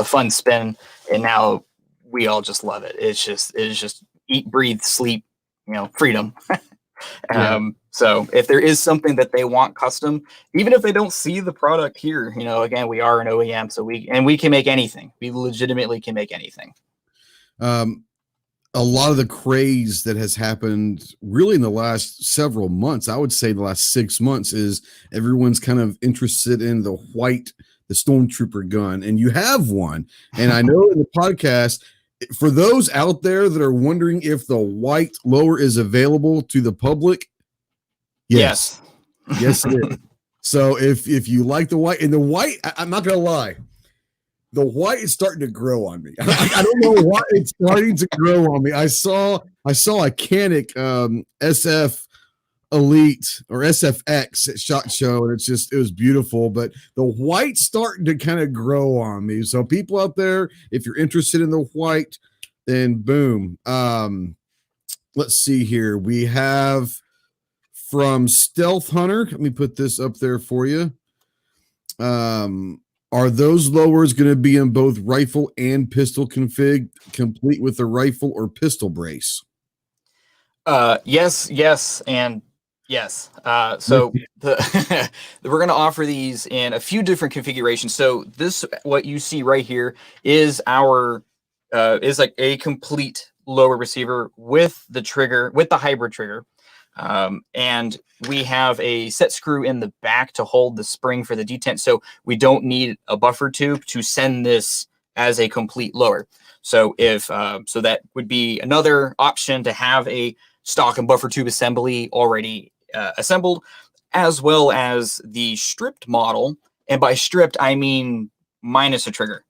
C: fun spin, and now we all just love it. It's just eat, breathe, sleep, freedom. So if there is something that they want custom, even if they don't see the product here, again, we are an OEM, so we can make anything. We legitimately can make anything.
A: A lot of the craze that has happened really in the last several months, I would say the last 6 months, is everyone's kind of interested in the Stormtrooper gun, and you have one. And I know in the podcast, for those out there that are wondering if the white lower is available to the public, yes, it is. So if you like the white, and the white, I'm not gonna lie, the white is starting to grow on me. I don't know why it's starting to grow on me. I saw a Canic SF Elite or SFX at SHOT Show, and it was beautiful, but the white's starting to kind of grow on me. So people out there, if you're interested in the white, then boom. Let's see here. We have from Stealth Hunter. Let me put this up there for you. Are those lowers going to be in both rifle and pistol config, complete with a rifle or pistol brace?
C: Yes, and yes. So we're going to offer these in a few different configurations. So what you see right here is is like a complete lower receiver with the trigger, with the hybrid trigger. And we have a set screw in the back to hold the spring for the detent. So we don't need a buffer tube to send this as a complete lower. So so that would be another option, to have a stock and buffer tube assembly already assembled, as well as the stripped model. And by stripped, I mean minus a trigger,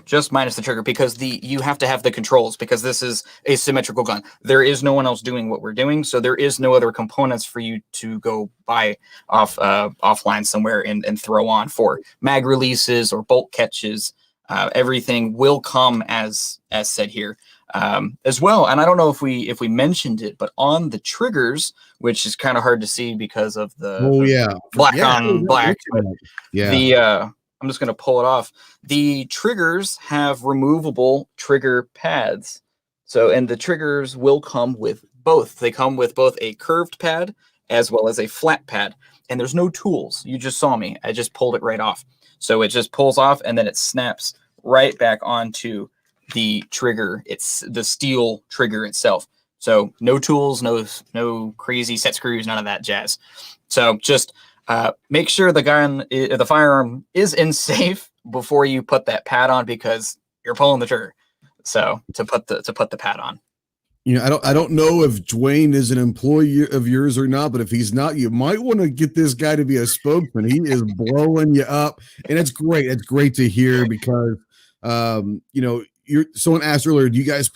C: just minus the trigger, because you have to have the controls, because this is a symmetrical gun. There is no one else doing what we're doing, so there is no other components for you to go buy offline somewhere and throw on for mag releases or bolt catches. Everything will come as said here, as well. And I don't know if we mentioned it, but on the triggers, which is kind of hard to see because of the black on black, but I'm just going to pull it off. The triggers have removable trigger pads. And the triggers will come with both. They come with both a curved pad as well as a flat pad. And there's no tools. You just saw me. I just pulled it right off. So it just pulls off, and then it snaps right back onto the trigger. It's the steel trigger itself. So no tools, no crazy set screws, none of that jazz. So just make sure the firearm is in safe before you put that pad on, because you're pulling the trigger. So to put the pad on.
A: I don't know if Dwayne is an employee of yours or not, but if he's not, you might want to get this guy to be a spokesman. He is blowing you up, and it's great. It's great to hear, because someone asked earlier, do you guys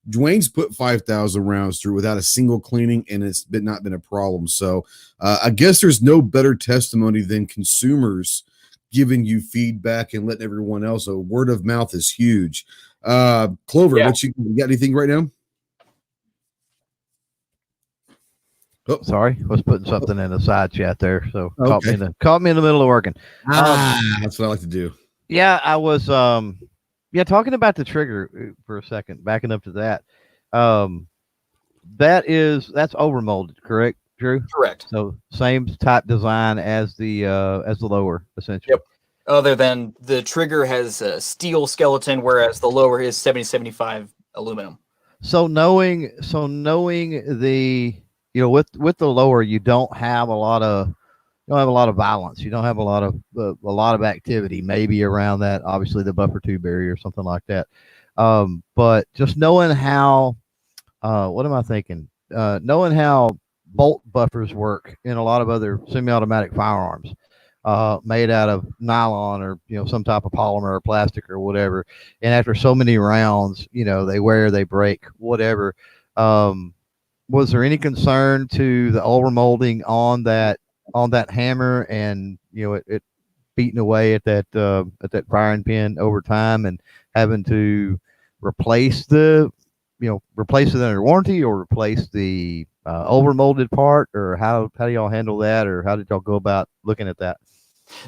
A: Dwayne's put 5,000 rounds through without a single cleaning, and it's not been a problem. So I guess there's no better testimony than consumers giving you feedback and letting everyone else know. Word of mouth is huge. Clover, you got anything right now?
B: Oh, sorry, I was putting something in the side chat there, so okay. caught me in the middle of working.
A: That's what I like to do.
B: Yeah, I was talking about the trigger for a second, backing up to that. That's overmolded, correct, Drew?
C: Correct.
B: So same type design as the lower, essentially.
C: Yep. Other than the trigger has a steel skeleton, whereas the lower is 70-75 aluminum.
B: So knowing the, with the lower, you don't have a lot of violence. You don't have a lot of activity, maybe around that, obviously the buffer tube area or something like that. But just knowing how, what am I thinking? Knowing how bolt buffers work in a lot of other semi-automatic firearms, made out of nylon or some type of polymer or plastic or whatever, and after so many rounds, they wear, they break, whatever. Was there any concern to the overmolding on that hammer, and it beating away at that firing pin over time, and having to replace replace it under warranty, or replace the overmolded part, or how do y'all handle that, or how did y'all go about looking at that?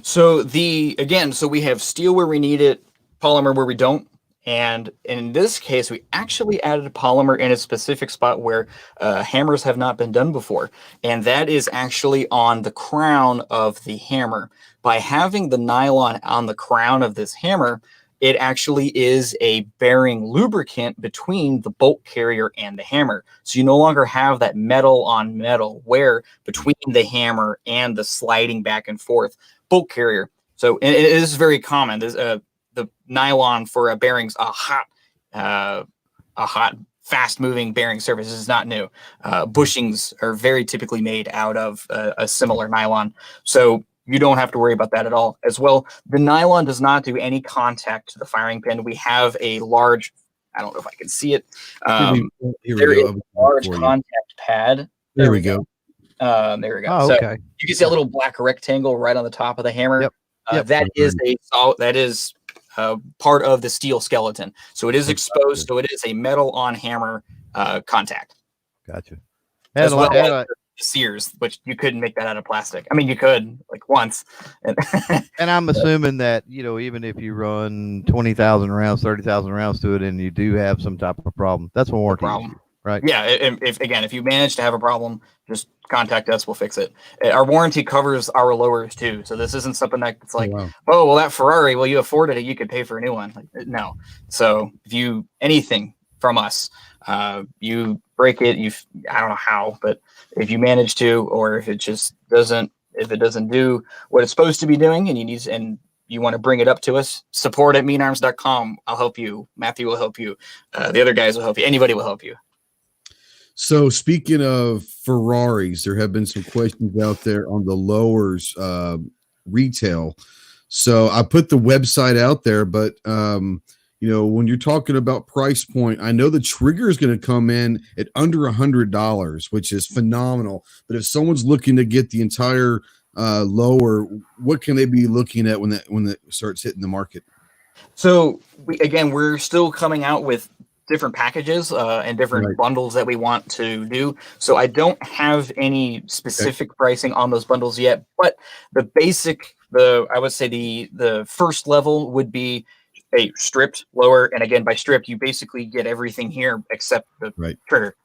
C: So so we have steel where we need it, polymer where we don't. And in this case, we actually added a polymer in a specific spot where hammers have not been done before. And that is actually on the crown of the hammer. By having the nylon on the crown of this hammer, it actually is a bearing lubricant between the bolt carrier and the hammer. So you no longer have that metal on metal wear between the hammer and the sliding back and forth bolt carrier. So it is very common. The nylon for a bearing's a hot, fast-moving bearing surface. This is not new. Bushings are very typically made out of a similar nylon, so you don't have to worry about that at all. As well, the nylon does not do any contact to the firing pin. We have a large, I don't know if I can see it. There is a large contact pad.
A: There we go.
C: There we go.
B: Oh, okay.
C: So you can see a little black rectangle right on the top of the hammer.
B: Yep.
C: That is part of the steel skeleton. So it is exposed. So it is a metal on hammer contact.
B: Gotcha.
C: As well as sears, which you couldn't make that out of plastic. I mean, you could, like, once.
B: And I'm assuming that, even if you run 20,000 rounds, 30,000 rounds to it, and you do have some type of problem, that's a warranty issue, right?
C: Yeah. If you manage to have a problem, just contact us. We'll fix it. Our warranty covers our lowers too. So this isn't something that's like, oh, well, that Ferrari, well, you afforded it, you could pay for a new one. Like, no. So if anything from us, you break it, I don't know how, but if you manage to, or if it just doesn't do what it's supposed to be doing, and you want to bring it up to us, support at meanarms.com. I'll help you. Matthew will help you. The other guys will help you. Anybody will help you.
A: So speaking of Ferraris, there have been some questions out there on the lowers retail. So I put the website out there, but when you're talking about price point, I know the trigger is going to come in at under $100, which is phenomenal. But if someone's looking to get the entire lower, what can they be looking at when that starts hitting the market?
C: So we're still coming out with different packages and different bundles that we want to do. So I don't have any specific pricing on those bundles yet, but I would say the first level would be a stripped lower. And again, by stripped, you basically get everything here except the trigger.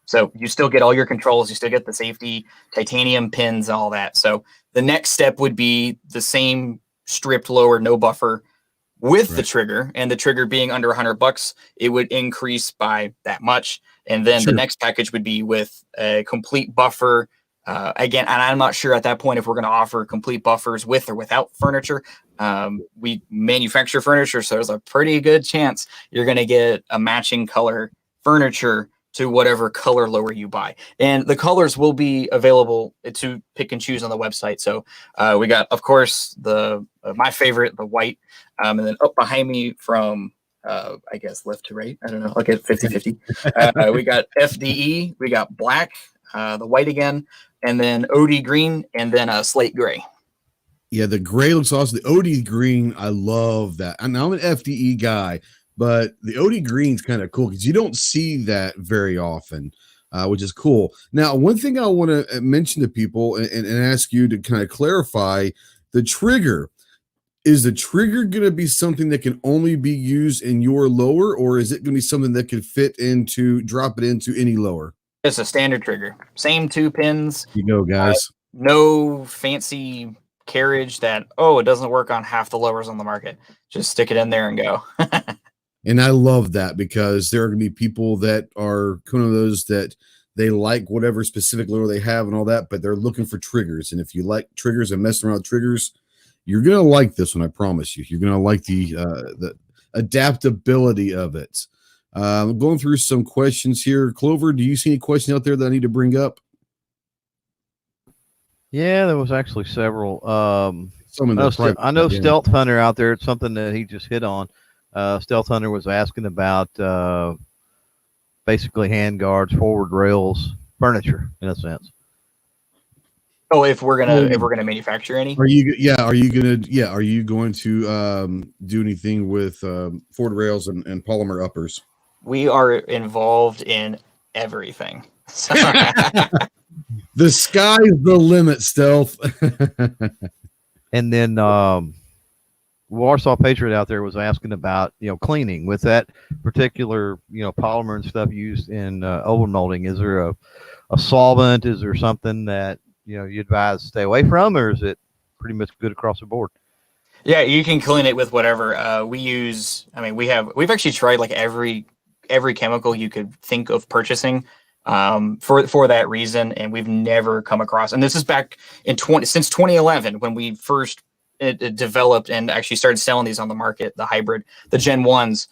C: So you still get all your controls, you still get the safety, titanium pins, all that. So the next step would be the same stripped lower, no buffer, with the trigger, and the trigger being under $100, it would increase by that much. And then the next package would be with a complete buffer. Again, and I'm not sure at that point if we're going to offer complete buffers with or without furniture. We manufacture furniture, so there's a pretty good chance you're going to get a matching color furniture to whatever color lower you buy. And the colors will be available to pick and choose on the website. So we got, of course, my favorite, the white, and then up behind me from, I guess, left to right. I don't know. I'll get 50-50. We got FDE, we got black, the white again, and then OD green, and then slate gray.
A: Yeah, the gray looks awesome. The OD green, I love that. I'm an FDE guy, but the OD green is kind of cool because you don't see that very often, which is cool. Now, one thing I want to mention to people and ask you to kind of clarify the trigger. Is the trigger going to be something that can only be used in your lower, or is it going to be something that can drop it into any lower?
C: It's a standard trigger. Same 2 pins.
A: You go, guys.
C: No fancy carriage that, it doesn't work on half the lowers on the market. Just stick it in there and go.
A: And I love that because there are going to be people that are kind of those that they like whatever specific lure they have and all that, but they're looking for triggers. And if you like triggers and messing around with triggers, you're going to like this one. I promise you. You're going to like the adaptability of it. I'm going through some questions here. Clover, do you see any questions out there that I need to bring up?
B: Yeah, there was actually several.
A: Some in
B: I know,
A: the private.
B: I know Stealth Hunter out there. It's something that he just hit on. Stealth Hunter was asking about basically handguards, forward rails, furniture in a sense.
C: Oh, if we're gonna manufacture any,
A: are you going to do anything with forward rails and polymer uppers?
C: We are involved in everything.
A: The sky's the limit, Stealth.
B: And then Warsaw Patriot out there was asking about, cleaning with that particular, polymer and stuff used in overmolding. Is there a solvent? Is there something that, you advise stay away from, or is it pretty much good across the board?
C: Yeah, you can clean it with whatever. We've actually tried like every chemical you could think of purchasing for that reason, and we've never come across. And this is back in since 2011 when we first developed and actually started selling these on the market, the hybrid, the Gen 1s.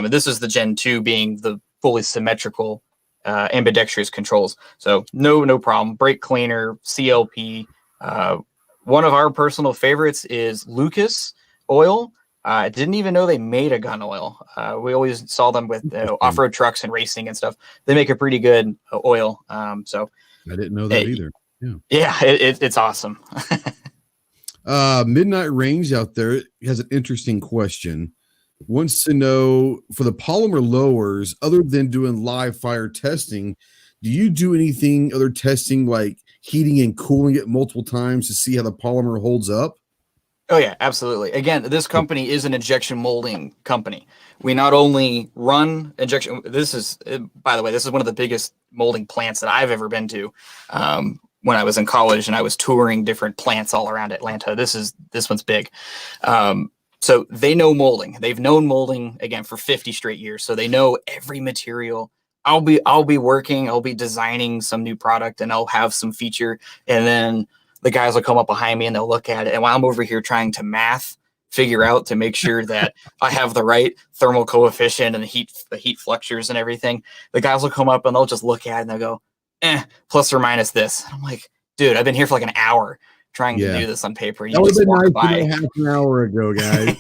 C: This is the Gen 2 being the fully symmetrical ambidextrous controls. So no problem. Brake cleaner, CLP. One of our personal favorites is Lucas oil. I didn't even know they made a gun oil. We always saw them with off-road trucks and racing and stuff. They make a pretty good oil. So
A: I didn't know that either.
C: Yeah, it's awesome.
A: Midnight Range out there has an interesting question. Wants to know, for the polymer lowers, other than doing live fire testing, do you do anything other testing like heating and cooling it multiple times to see how the polymer holds up?
C: Oh yeah, absolutely. Again, this company is an injection molding company. We not only run injection. By the way, this is one of the biggest molding plants that I've ever been to. When I was in college and I was touring different plants all around Atlanta, this one's big. So they know molding. They've known molding again for 50 straight years. So they know every material. I'll be designing some new product and I'll have some feature, and then the guys will come up behind me and they'll look at it. And while I'm over here trying to figure out to make sure that I have the right thermal coefficient and the heat fluxes and everything, the guys will come up and they'll just look at it and they'll go, plus or minus this. And I'm like, dude, I've been here for like an hour trying to do this on paper.
A: That would have been nice half an hour ago, guys.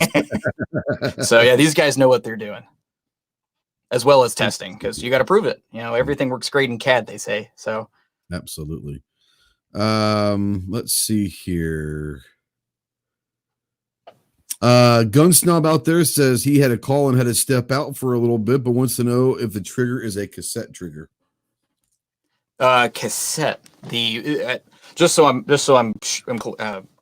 C: So yeah, these guys know what they're doing, as well as testing, because you got to prove it. Everything works great in CAD, they say. So
A: absolutely. Let's see here. Gun Snob out there says he had a call and had to step out for a little bit, but wants to know if the trigger is a cassette trigger.
C: Cassette. Just so I'm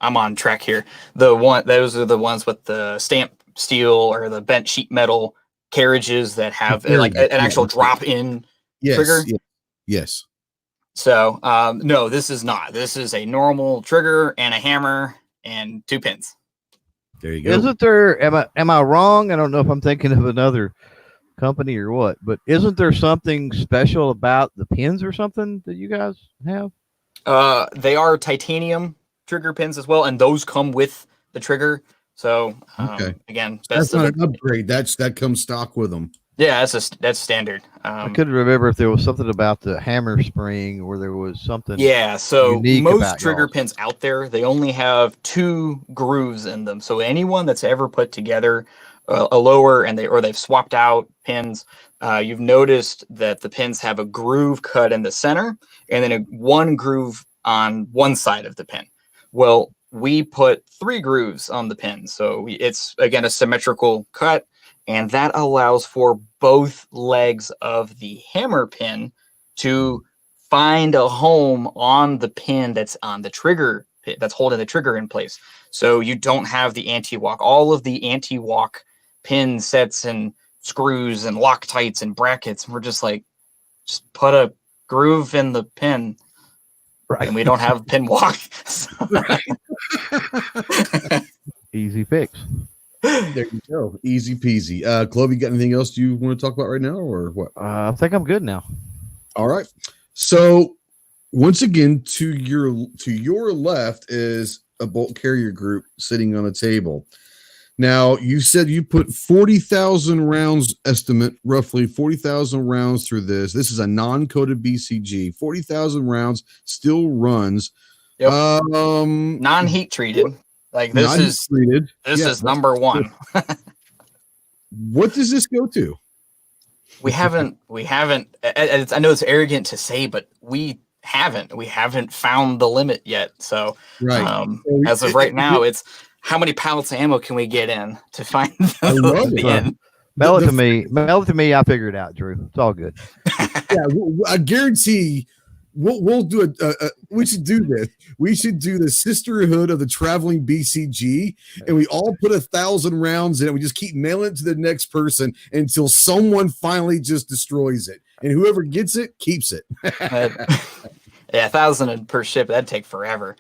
C: on track here. Those are the ones with the stamped steel or the bent sheet metal carriages that have like an actual drop-in trigger.
A: Yes.
C: So no, this is not. This is a normal trigger and a hammer and 2 pins.
B: There you go. Isn't there? Am I wrong? I don't know if I'm thinking of another company or what, but isn't there something special about the pins or something that you guys have?
C: They are titanium trigger pins as well, and those come with the trigger. So again,
A: that's not an upgrade. That comes stock with them.
C: Yeah, that's standard.
B: I couldn't remember if there was something about the hammer spring or there was something.
C: Yeah, so most trigger pins out there, they only have 2 grooves in them. So anyone that's ever put together a lower and they've swapped out pins, you've noticed that the pins have a groove cut in the center and then one groove on one side of the pin. Well, we put 3 grooves on the pin, so it's again a symmetrical cut. And that allows for both legs of the hammer pin to find a home on the pin that's on the trigger, that's holding the trigger in place. So you don't have the anti-walk. All of the anti-walk pin sets and screws and Loctites and brackets, we're just put a groove in the pin. Right. And we don't have pin walk.
B: Easy fix.
A: There you go. Easy peasy. Clove, you got anything else you want to talk about right now or what?
B: I think I'm good now.
A: All right. So once again, to your left is a bolt carrier group sitting on a table. Now, you said you put 40,000 rounds estimate, roughly 40,000 rounds through this. This is a non-coated BCG. 40,000 rounds still runs.
C: Yep. Non-heat treated. Like this is
A: treated.
C: This is number one.
A: What does this go to?
C: We haven't. I know it's arrogant to say, but we haven't found the limit yet. So,
A: right.
C: As of right now, it's how many pallets of ammo can we get in to find the end?
B: Mail it to me. Mail it to me. I figure it out, Drew. It's all good.
A: Yeah, I guarantee. We'll do we should do this. We should do the sisterhood of the traveling BCG, and we all put 1,000 rounds in it. We just keep mailing it to the next person until someone finally just destroys it, and whoever gets it keeps it.
C: Yeah, 1,000 per ship. That'd take forever.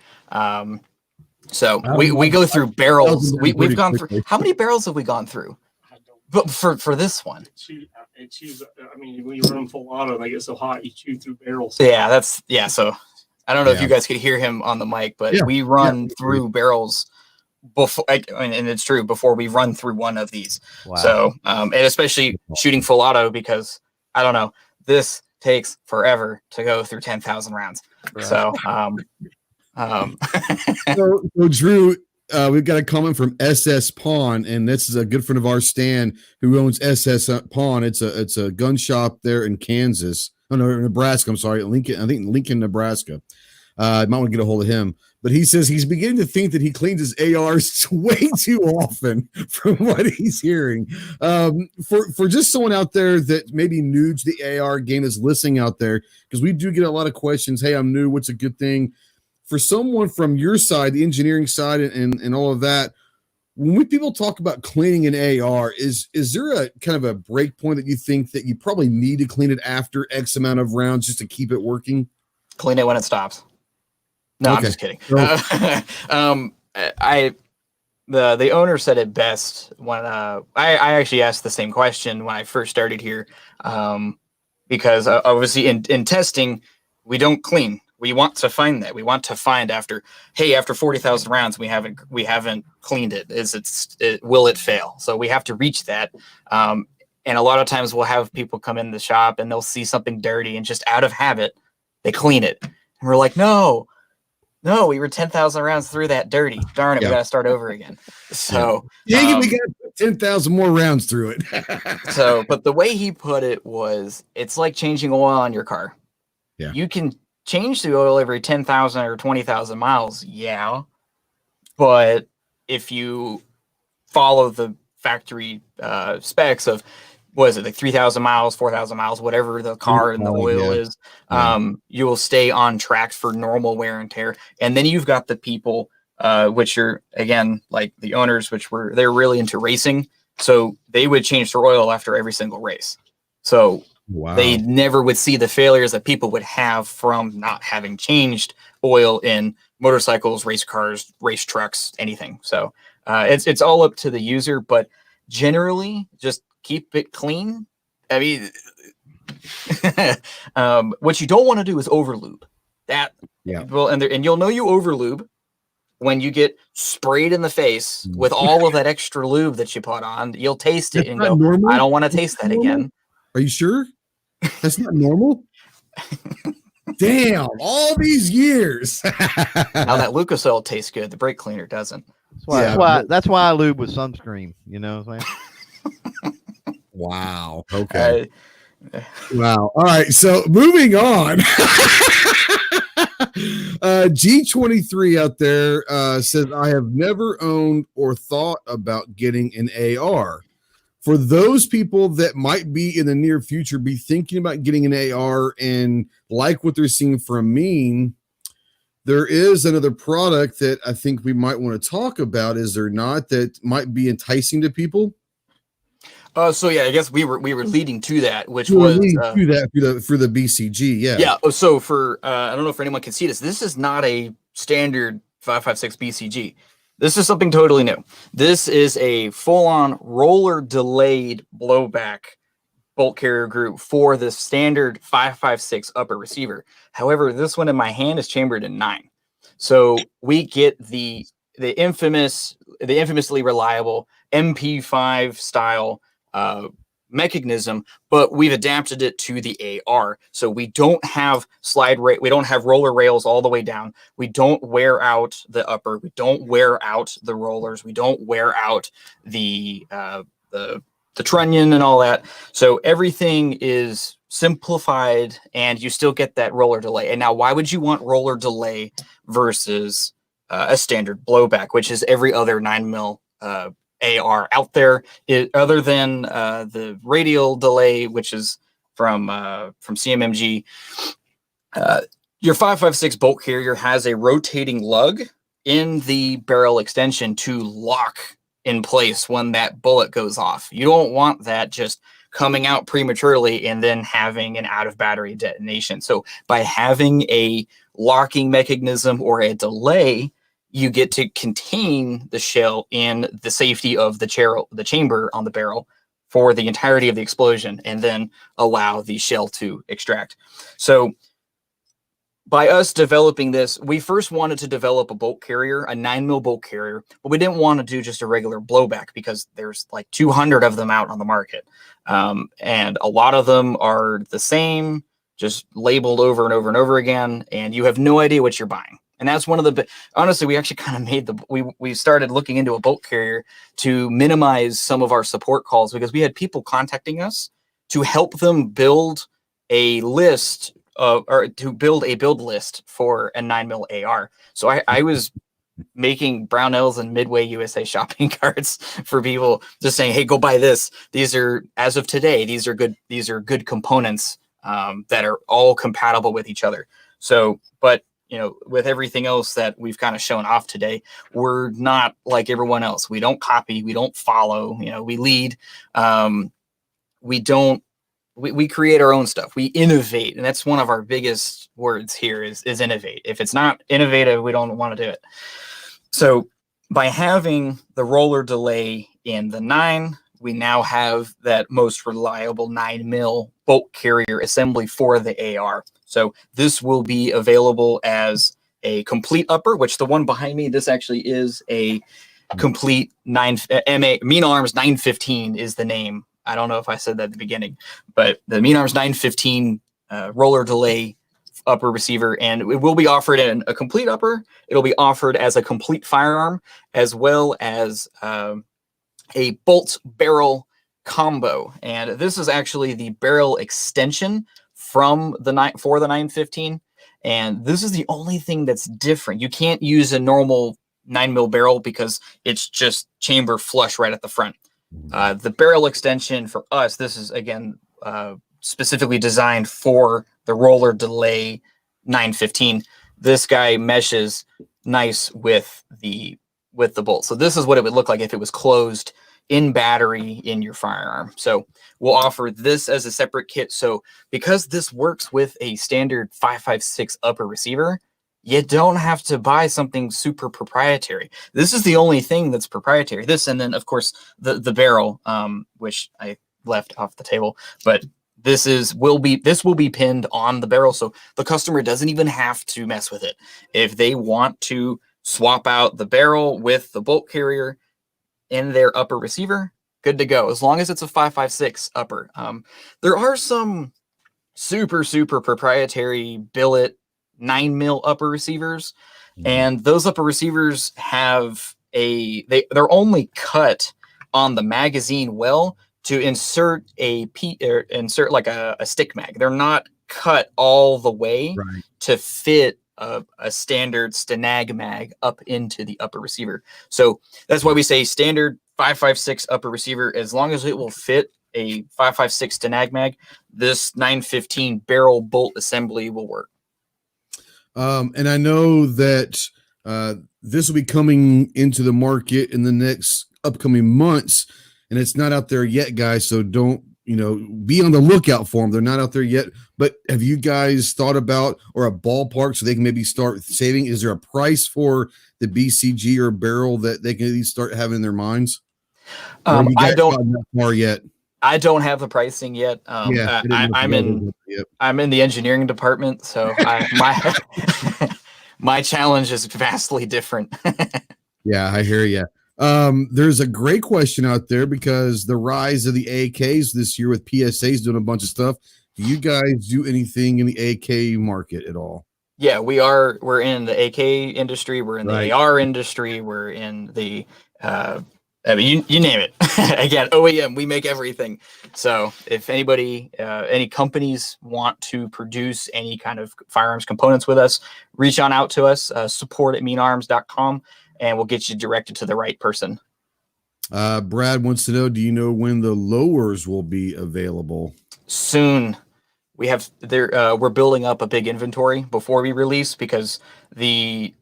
C: So we go through barrels. We've gone through. How many barrels have we gone through? But for this one,
D: I mean, when you run them full auto, they get so hot, you chew through barrels.
C: Yeah, So I don't know if you guys could hear him on the mic, but we run through barrels before, and it's true, before we run through one of these. Wow. So, and especially shooting full auto, because I don't know, this takes forever to go through 10,000 rounds. Right. So,
A: so Drew, we've got a comment from SS Pawn, and this is a good friend of ours, Stan, who owns SS Pawn. It's a gun shop there in Kansas. Oh no, Nebraska. I'm sorry, Lincoln. I think Lincoln, Nebraska. I might want to get a hold of him. But he says he's beginning to think that he cleans his ARs way too often from what he's hearing. For just someone out there that maybe new to the AR game is listening out there, because we do get a lot of questions. Hey, I'm new. What's a good thing? For someone from your side, the engineering side and all of that, when people talk about cleaning an AR, is there a kind of a break point that you think that you probably need to clean it after X amount of rounds just to keep it working?
C: Clean it when it stops. No, okay. I'm just kidding. The owner said it best when I actually asked the same question when I first started here, because obviously in testing we don't clean. We want to find that. We want to find after 40,000 rounds we haven't cleaned it. Will it fail? So we have to reach that. And a lot of times we'll have people come in the shop and they'll see something dirty and just out of habit they clean it. And we're like, no, we were 10,000 rounds through that dirty. Darn it, we got to start over again. So
A: we got 10,000 more rounds through it.
C: But the way he put it was, it's like changing oil on your car.
A: Yeah,
C: you can change the oil every 10,000 or 20,000 miles. Yeah. But if you follow the factory specs of, what is it, like 3,000 miles, 4,000 miles, whatever the car and the oil is, you will stay on track for normal wear and tear. And then you've got the people, which are, again, like the owners, they're really into racing. So they would change their oil after every single race. So they never would see the failures that people would have from not having changed oil in motorcycles, race cars, race trucks, anything. So it's all up to the user, but generally just keep it clean. I mean, what you don't want to do is overlube that. Yeah. Well, and you'll know you overlube when you get sprayed in the face with all of that extra lube that you put on. You'll taste it and go, normal? I don't want to taste that again.
A: Are you sure? That's not normal? Damn, all these years.
C: Now that Lucas oil tastes good, the brake cleaner doesn't.
B: That's why I lube with sunscreen. You know what I'm saying?
A: Wow. Okay. Wow. All right. So moving on. G23 out there says, I have never owned or thought about getting an AR. For those people that might be in the near future, be thinking about getting an AR and like what they're seeing from Mean, there is another product that I think we might want to talk about. Is there not, that might be enticing to people?
C: So yeah, I guess we were leading to that, which was
A: to that for the BCG. Yeah.
C: Yeah. So for I don't know if anyone can see this. This is not a standard 5.56 BCG. This is something totally new. This is a full-on roller delayed blowback bolt carrier group for the standard 5.56 upper receiver. However, this one in my hand is chambered in 9. So we get the infamously reliable MP5 style mechanism, but we've adapted it to the AR. So we don't have we don't have roller rails all the way down. We don't wear out the upper. We don't wear out the rollers. We don't wear out the trunnion and all that. So everything is simplified, and you still get that roller delay. And now, why would you want roller delay versus a standard blowback, which is every other 9mm AR out there, other than the radial delay, which is from CMMG. Your 5.56 bolt carrier has a rotating lug in the barrel extension to lock in place when that bullet goes off. You don't want that just coming out prematurely and then having an out of battery detonation. So by having a locking mechanism or a delay, you get to contain the shell in the safety of the chamber on the barrel for the entirety of the explosion, and then allow the shell to extract. So by us developing this, we first wanted to develop a bolt carrier, a 9mm bolt carrier, but we didn't want to do just a regular blowback because there's like 200 of them out on the market. And a lot of them are the same, just labeled over and over and over again, and you have no idea what you're buying. And that's one of the, honestly, we actually kind of made we started looking into a bolt carrier to minimize some of our support calls, because we had people contacting us to help them build a list or to build a build list for a 9mm AR. So I was making Brownells and Midway USA shopping carts for people, just saying, hey, go buy this. These are, as of today, these are good components that are all compatible with each other. So, but with everything else that we've kind of shown off today, we're not like everyone else. We don't copy, we don't follow, we lead. We create our own stuff. We innovate. And that's one of our biggest words here is innovate. If it's not innovative, we don't want to do it. So by having the roller delay in the 9, we now have that most reliable 9mm bolt carrier assembly for the AR. So this will be available as a complete upper, which the one behind me, this actually is a complete Mean Arms 915 is the name. I don't know if I said that at the beginning, but the Mean Arms 915 roller delay upper receiver, and it will be offered in a complete upper. It'll be offered as a complete firearm, as well as a bolt barrel combo. And this is actually the barrel extension for the 915. And this is the only thing that's different. You can't use a normal 9mm barrel because it's just chamber flush right at the front. The barrel extension for us, this is again specifically designed for the roller delay 915. This guy meshes nice with the bolt. So this is what it would look like if it was closed in battery in your firearm. So we'll offer this as a separate kit. So because this works with a standard 5.56 upper receiver, you don't have to buy something super proprietary. This is the only thing that's proprietary. This, and then of course the barrel, which I left off the table, but this will be pinned on the barrel, so the customer doesn't even have to mess with it. If they want to swap out the barrel with the bolt carrier in their upper receiver, good to go, as long as it's a 5.56 upper. There are some super proprietary billet 9mm upper receivers, and those upper receivers have they're only cut on the magazine well to insert insert like a stick mag. They're not cut all the way to fit a standard Stanag mag up into the upper receiver. So that's why we say standard 5.56 upper receiver, as long as it will fit a 5.56 Stanag mag, this 915 barrel bolt assembly will work.
A: And I know that this will be coming into the market in the next upcoming months, and it's not out there yet, guys. So don't be on the lookout for them. They're not out there yet, but have you guys thought about, or a ballpark so they can maybe start saving? Is there a price for the BCG or barrel that they can at least start having in their minds?
C: I don't
A: gotten that far yet.
C: I don't have the pricing yet. I'm in the engineering department, so my challenge is vastly different.
A: Yeah, I hear you. There's a great question out there because the rise of the AKs this year with PSAs doing a bunch of stuff. Do you guys do anything in the AK market at all?
C: Yeah, we're in the AK industry. We're in the AR industry. We're in the, you name it. Again, OEM, we make everything. So if anybody, any companies want to produce any kind of firearms components with us, reach on out to us, support@meanarms.com. and we'll get you directed to the right person.
A: Brad wants to know, do you know when the lowers will be available?
C: Soon. We're building up a big inventory before we release because the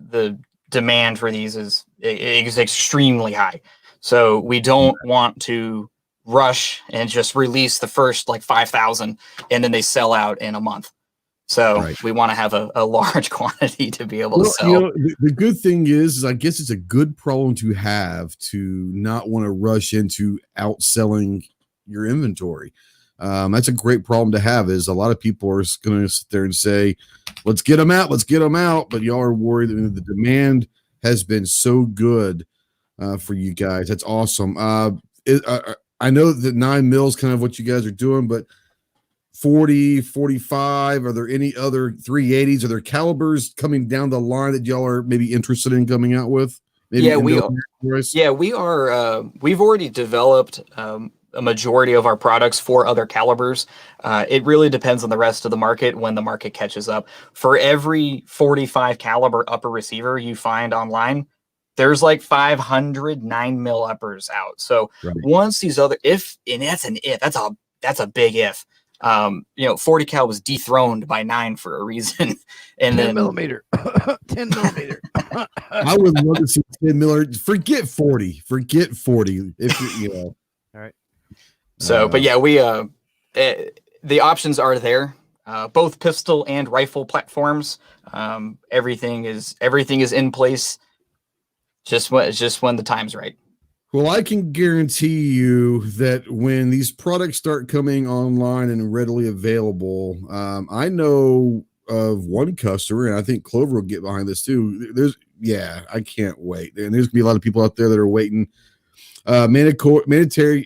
C: demand for these is extremely high. So we don't want to rush and just release the first 5,000 and then they sell out in a month. So we want to have a large quantity to be able to sell.
A: The good thing is I guess it's a good problem to have, to not want to rush into outselling your inventory. That's a great problem to have. Is a lot of people are going to sit there and say, let's get them out. But y'all are worried that the demand has been so good for you guys. That's awesome. I know that 9 mil kind of what you guys are doing, but 40, 45, are there any other 380s? Are there calibers coming down the line that y'all are maybe interested in coming out with? Maybe we are. We've already developed
C: a majority of our products for other calibers. It really depends on the rest of the market when the market catches up. For every 45 caliber upper receiver you find online, there's 500 9 mil uppers out. So once these other, that's a big if. 40 cal was dethroned by 9 for a reason. And
B: 10 millimeter. 10 millimeter.
A: I would love to see 10 millimeter. Forget 40. If you know.
B: All right.
C: So, but yeah, we the options are there. Both pistol and rifle platforms. Everything is in place. Just when the time's right.
A: Well, I can guarantee you that when these products start coming online and readily available, I know of one customer, and I think Clover will get behind this too. I can't wait. And there's gonna be a lot of people out there that are waiting. Mandatory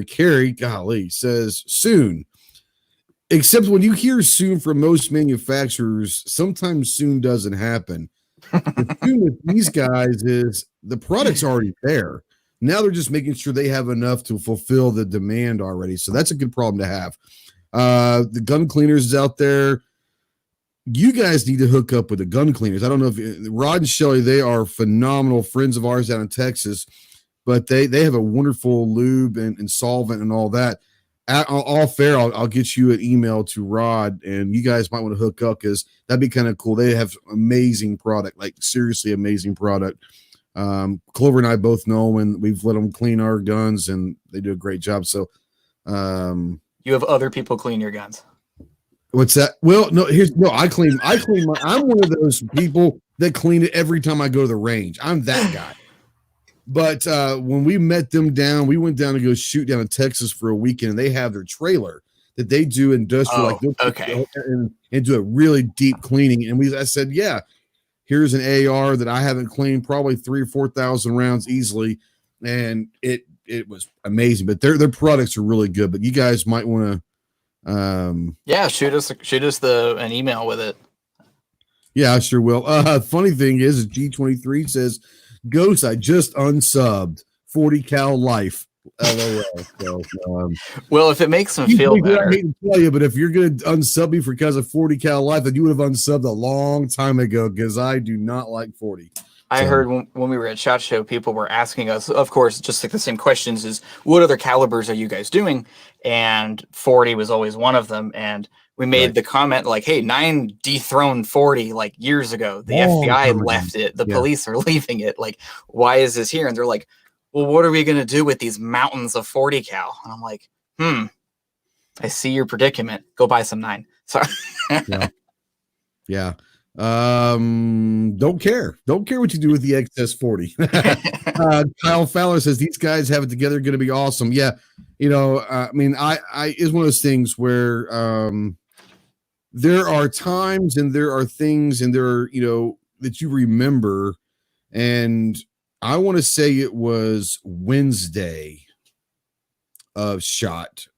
A: carry, golly, says soon. Except when you hear soon from most manufacturers, sometimes soon doesn't happen. The soon with these guys is the product's already there. Now they're just making sure they have enough to fulfill the demand already. So that's a good problem to have. The gun cleaners is out there. You guys need to hook up with the gun cleaners. I don't know if Rod and Shelly, they are phenomenal friends of ours down in Texas, but they have a wonderful lube and solvent and all that. All fair, I'll get you an email to Rod, and you guys might want to hook up because that'd be kind of cool. They have amazing product, seriously amazing product. Clover and I both know, and we've let them clean our guns, and they do a great job. So,
C: you have other people clean your guns.
A: What's that? Well, I clean I'm one of those people that clean it every time I go to the range. I'm that guy. But when we met them we went down to go shoot down in Texas for a weekend, and they have their trailer that they do industrial, and do a really deep cleaning. And I said, yeah, here's an AR that I haven't cleaned probably 3,000 or 4,000 rounds easily, and it was amazing. But their products are really good. But you guys might want to,
C: shoot us an email with it.
A: Yeah, I sure will. Funny thing is G23 says, Ghost, I just unsubbed 40 cal life. LOL. So,
C: well, if it makes them feel better,
A: I hate to tell you, but if you're going to unsub me because of 40 cal life, then you would have unsubbed a long time ago because I do not like 40.
C: I heard when we were at SHOT Show, people were asking us, of course, just the same questions is, what other calibers are you guys doing? And 40 was always one of them. And we made the comment hey, 9 dethroned 40 years ago. The FBI left it. The police are leaving it. Why is this here? And they're like, well, what are we going to do with these mountains of 40 cal? And I'm like, I see your predicament. Go buy some 9. Sorry.
A: Yeah. Don't care what you do with the XS40. Kyle Fowler says these guys have it together, going to be awesome. Yeah. I mean, I is one of those things where there are times and there are things and there are, that you remember. And I want to say it was Wednesday of SHOT.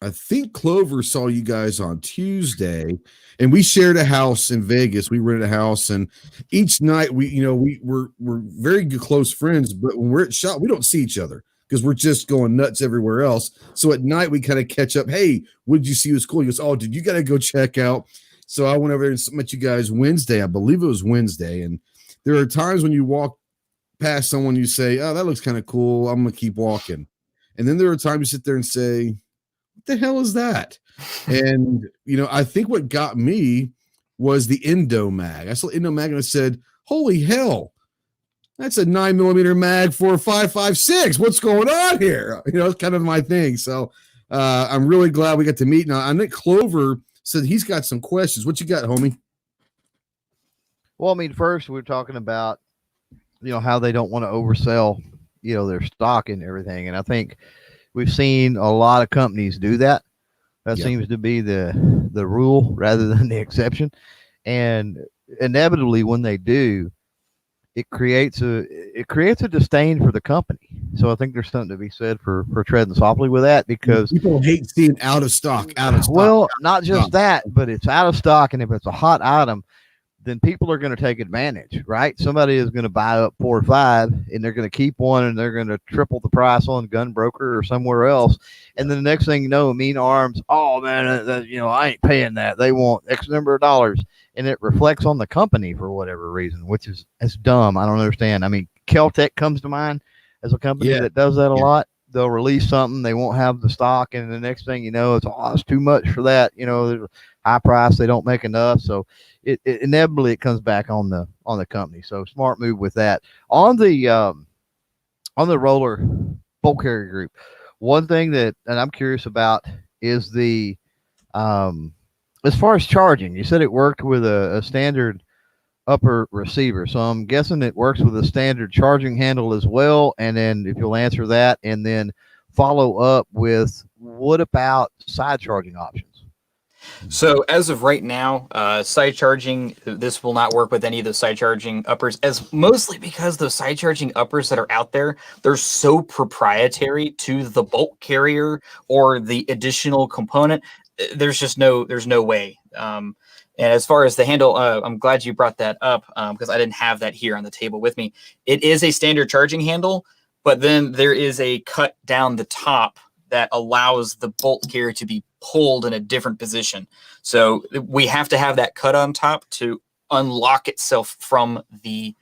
A: I think Clover saw you guys on Tuesday, and we shared a house in Vegas. We rented a house, and each night we're very good, close friends. But when we're at SHOT, we don't see each other because we're just going nuts everywhere else. So at night we kind of catch up. Hey, what did you see was cool? He goes, oh, did you got to go check out? So I went over there and met you guys Wednesday. I believe it was Wednesday. And there are times when you walk past someone, you say, oh, that looks kind of cool. I'm gonna keep walking. And then there are times you sit there and say, what the hell is that? And, I think what got me was the Endo mag. I saw Endo mag and I said, holy hell, that's a 9mm mag for a 5.56. What's going on here? It's kind of my thing. So I'm really glad we got to meet. Now, I think Clover said he's got some questions. What you got, homie?
B: Well, I mean, first we're talking about, how they don't want to oversell, their stock and everything. And I think we've seen a lot of companies do that. That seems to be the rule rather than the exception. And inevitably when they do, it creates a disdain for the company. So I think there's something to be said for treading softly with that, because
A: people hate seeing out of stock.
B: Well, not just that, but it's out of stock. And if it's a hot item, then people are going to take advantage, right? Somebody is going to buy up 4 or 5 and they're going to keep one and they're going to triple the price on Gun Broker or somewhere else. And then the next thing you know, Mean Arms, oh man, I ain't paying that. They want X number of dollars. And it reflects on the company for whatever reason, which is dumb. I don't understand. I mean, Kel-Tec comes to mind as a company that does that a lot. They'll release something, they won't have the stock, and the next thing you know, it's too much for that. There's a high price, they don't make enough. So it inevitably it comes back on the company. So smart move with that. On the roller bolt carrier group, one thing that I'm curious about is the as far as charging. You said it worked with a standard upper receiver, so I'm guessing it works with a standard charging handle as well. And then if you'll answer that and then follow up with, what about side charging options?
C: So as of right now, side charging, this will not work with any of the side charging uppers, as mostly because those side charging uppers that are out there, they're so proprietary to the bolt carrier or the additional component. There's no way. And as far as the handle, I'm glad you brought that up because I didn't have that here on the table with me. It is a standard charging handle, but then there is a cut down the top that allows the bolt carrier to be pulled in a different position. So we have to have that cut on top to unlock itself from the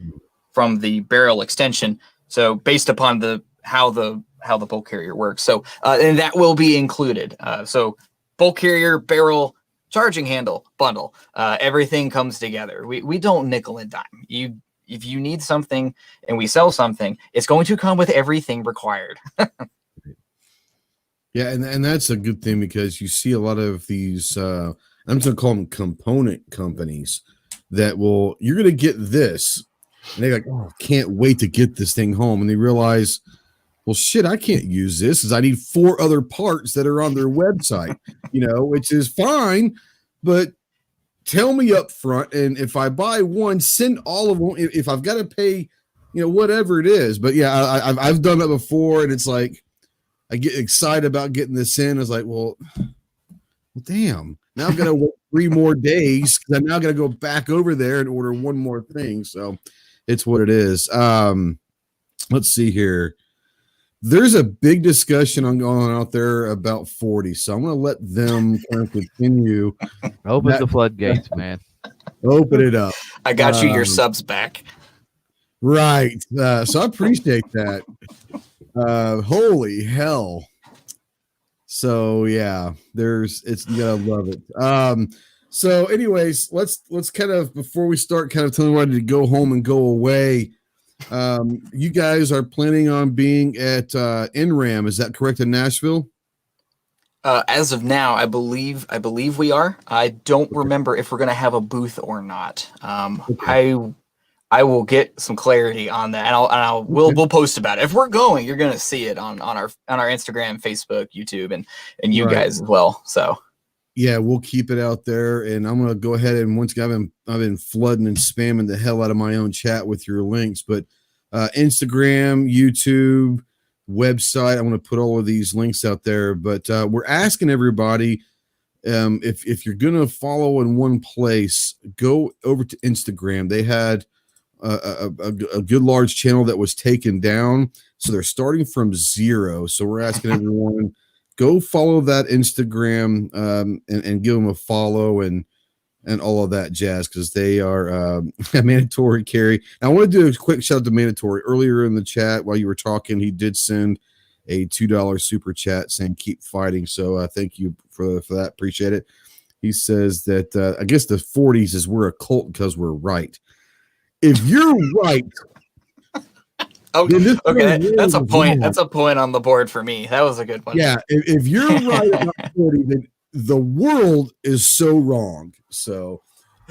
C: barrel extension. So based upon how the bolt carrier works. So and that will be included. So bolt carrier, barrel, charging handle bundle, everything comes together. We don't nickel and dime. If you need something and we sell something, it's going to come with everything required.
A: Yeah, and that's a good thing, because you see a lot of these, I'm just going to call them component companies, that you're going to get this, and they're like, oh, can't wait to get this thing home. And they realize, well, shit, I can't use this because I need 4 other parts that are on their website, which is fine, but tell me up front. And if I buy one, send all of them. If I've got to pay, whatever it is. But yeah, I've done that before, and it's like, I get excited about getting this in. I was like, well, damn, now I've got to wait 3 more days because I'm now going to go back over there and order one more thing. So it's what it is. Let's see here. There's a big discussion going on out there about 40. So I'm going to let them kind of continue.
B: Open the floodgates, man.
A: Open it up.
C: I got you your subs back.
A: Right. So I appreciate that. Holy hell. So yeah, you gotta love it. So anyways, let's kind of, before we start kind of telling everybody to go home and go away, you guys are planning on being at NRAM, is that correct, in Nashville?
C: As of now, I believe we are. I don't remember if we're going to have a booth or not. I will get some clarity on that, and we'll post about it. If we're going, you're going to see it on our Instagram, Facebook, YouTube, and you guys as well. So
A: yeah, we'll keep it out there, and I'm going to go ahead and once again, I've been flooding and spamming the hell out of my own chat with your links, but Instagram, YouTube, website, I'm going to put all of these links out there. But we're asking everybody, if you're going to follow in one place, go over to Instagram. They had a good large channel that was taken down, so they're starting from zero. So we're asking everyone, go follow that Instagram and give them a follow and all of that jazz, because they are mandatory carry. Now, I want to do a quick shout out to mandatory. Earlier in the chat while you were talking, he did send a $2 super chat saying keep fighting. So thank you for that. Appreciate it. He says that I guess the 40s is we're a cult because we're right. If you're right,
C: okay, that's a point. That's a point on the board for me. That was a good one.
A: Yeah, if you're right about 40, then the world is so wrong. So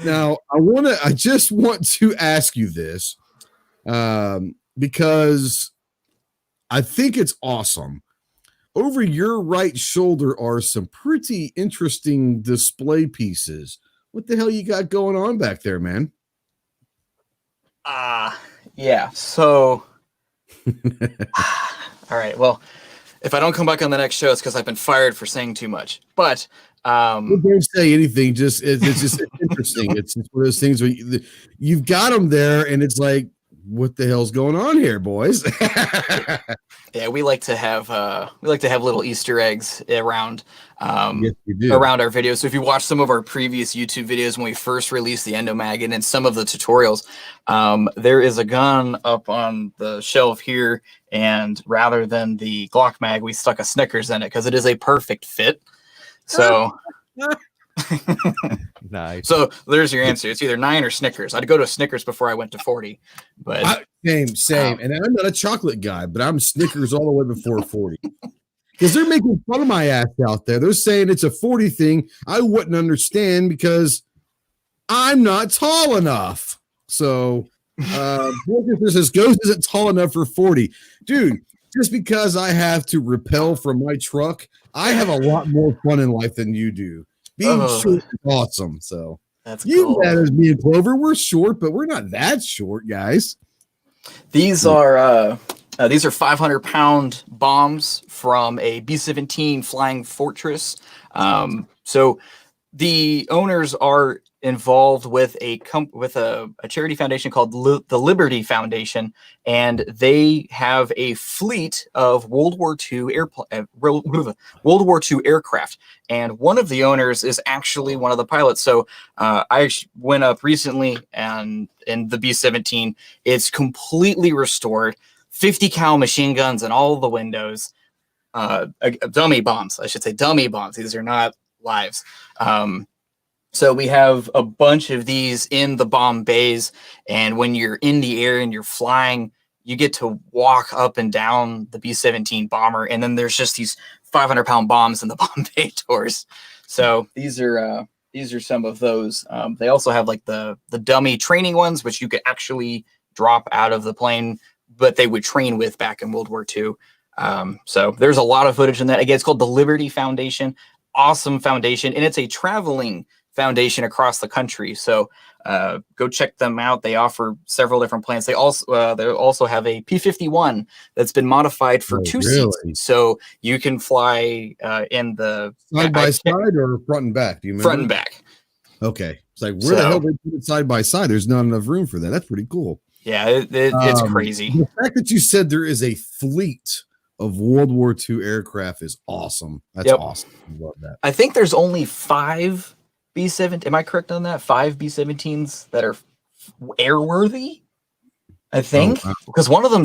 A: now I just want to ask you this, because I think it's awesome. Over your right shoulder are some pretty interesting display pieces. What the hell you got going on back there, man?
C: Yeah. So, all right. Well, if I don't come back on the next show, it's because I've been fired for saying too much. But
A: don't say anything. Just it's just interesting. It's one of those things where you've got them there, and it's like, what the hell's going on here, boys?
C: Yeah, we like to have little Easter eggs around
A: Yes, we do.
C: around our videos. So if you watch some of our previous YouTube videos when we first released the Endomag and in some of the tutorials, there is a gun up on the shelf here, and rather than the Glock mag, we stuck a Snickers in it because it is a perfect fit. So
B: Nice.
C: So there's your answer. It's either 9 or Snickers. I'd go to Snickers before I went to 40. But
A: Same. And I'm not a chocolate guy, but I'm Snickers all the way before 40. Because they're making fun of my ass out there. They're saying it's a 40 thing. I wouldn't understand because I'm not tall enough. So this says Ghost isn't tall enough for 40. Dude, just because I have to rappel from my truck, I have a lot more fun in life than you do. Being short is awesome. So
C: that's
A: you
C: cool.
A: As me and Clover, we're short, but we're not that short, guys.
C: These are 500-pound bombs from a B-17 Flying Fortress. So the owners are involved with a charity foundation called the Liberty Foundation, and they have a fleet of World War II aircraft. And one of the owners is actually one of the pilots. So I went up recently, and in the B-17, it's completely restored, 50 cal machine guns in all the windows, dummy bombs. I should say dummy bombs. These are not lives. So we have a bunch of these in the bomb bays, and when you're in the air and you're flying, you get to walk up and down the B-17 bomber, and then there's just these 500-pound bombs in the bomb bay doors. So these are some of those. They also have like the dummy training ones, which you could actually drop out of the plane, but they would train with back in World War II. So there's a lot of footage in that. Again, it's called the Liberty Foundation. Awesome foundation, and it's a traveling foundation across the country. So go check them out. They offer several different planes. They also have a P-51 that's been modified for two seats, so you can fly in the
A: side by side or front and back. Do you remember?
C: Front and back.
A: Okay, it's like where the hell they put it side by side? There's not enough room for that. That's pretty cool.
C: Yeah, it's crazy.
A: The fact that you said there is a fleet of World War II aircraft is awesome. That's awesome. I love that.
C: I think there's only 5 B-17. Am I correct on that? 5 B-17s that are airworthy. I think because one of them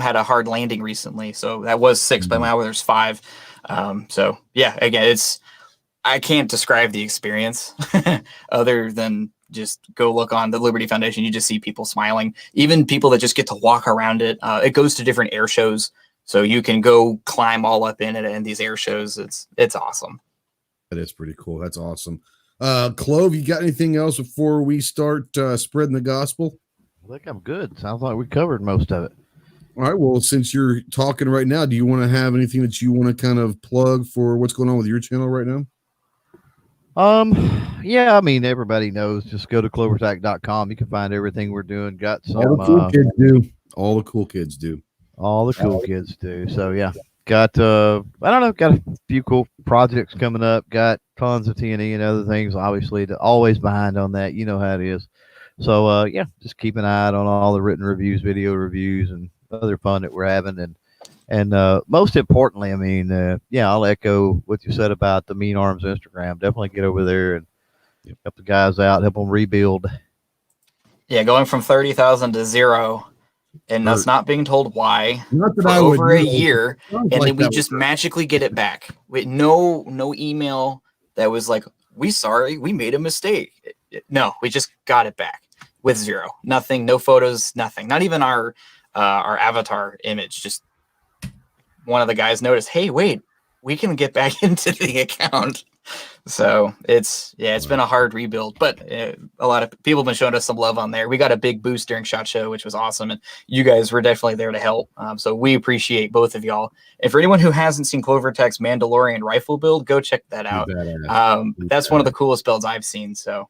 C: had a hard landing recently, so that was 6. But now there's 5. So yeah, again, I can't describe the experience other than just go look on the Liberty Foundation. You just see people smiling, even people that just get to walk around it. It goes to different air shows So you can go climb all up in it in these air shows. It's awesome.
A: That is pretty cool. That's awesome. Clove, you got anything else before we start spreading the gospel?
B: I think I'm good. Sounds like we covered most of it.
A: All right. Well, since you're talking right now, do you want to have anything that you want to kind of plug for what's going on with your channel right now?
B: Yeah, I mean, everybody knows. Just go to clovertac.com. You can find everything we're doing. Got some.
A: All the cool kids do. All the cool kids do.
B: All the cool kids do. So yeah, got I don't know, got a few cool projects coming up. Got tons of TNE and other things. Obviously, always behind on that. You know how it is. So yeah, just keep an eye out on all the written reviews, video reviews, and other fun that we're having. And most importantly, I mean, yeah, I'll echo what you said about the Mean Arms Instagram. Definitely get over there and help the guys out, help them rebuild.
C: Yeah, going from 30,000 to 0, and us not being told why for over a year, and then we just magically get it back with no email that was like, we made a mistake. No, we just got it back with 0, nothing, no photos, nothing, not even our avatar image. Just one of the guys noticed, hey, wait, we can get back into the account. So it's been a hard rebuild, but a lot of people have been showing us some love on there. We got a big boost during SHOT Show, which was awesome, and you guys were definitely there to help. So we appreciate both of y'all. And for anyone who hasn't seen CloverTech's Mandalorian rifle build, go check that out. That's one of the coolest builds I've seen. So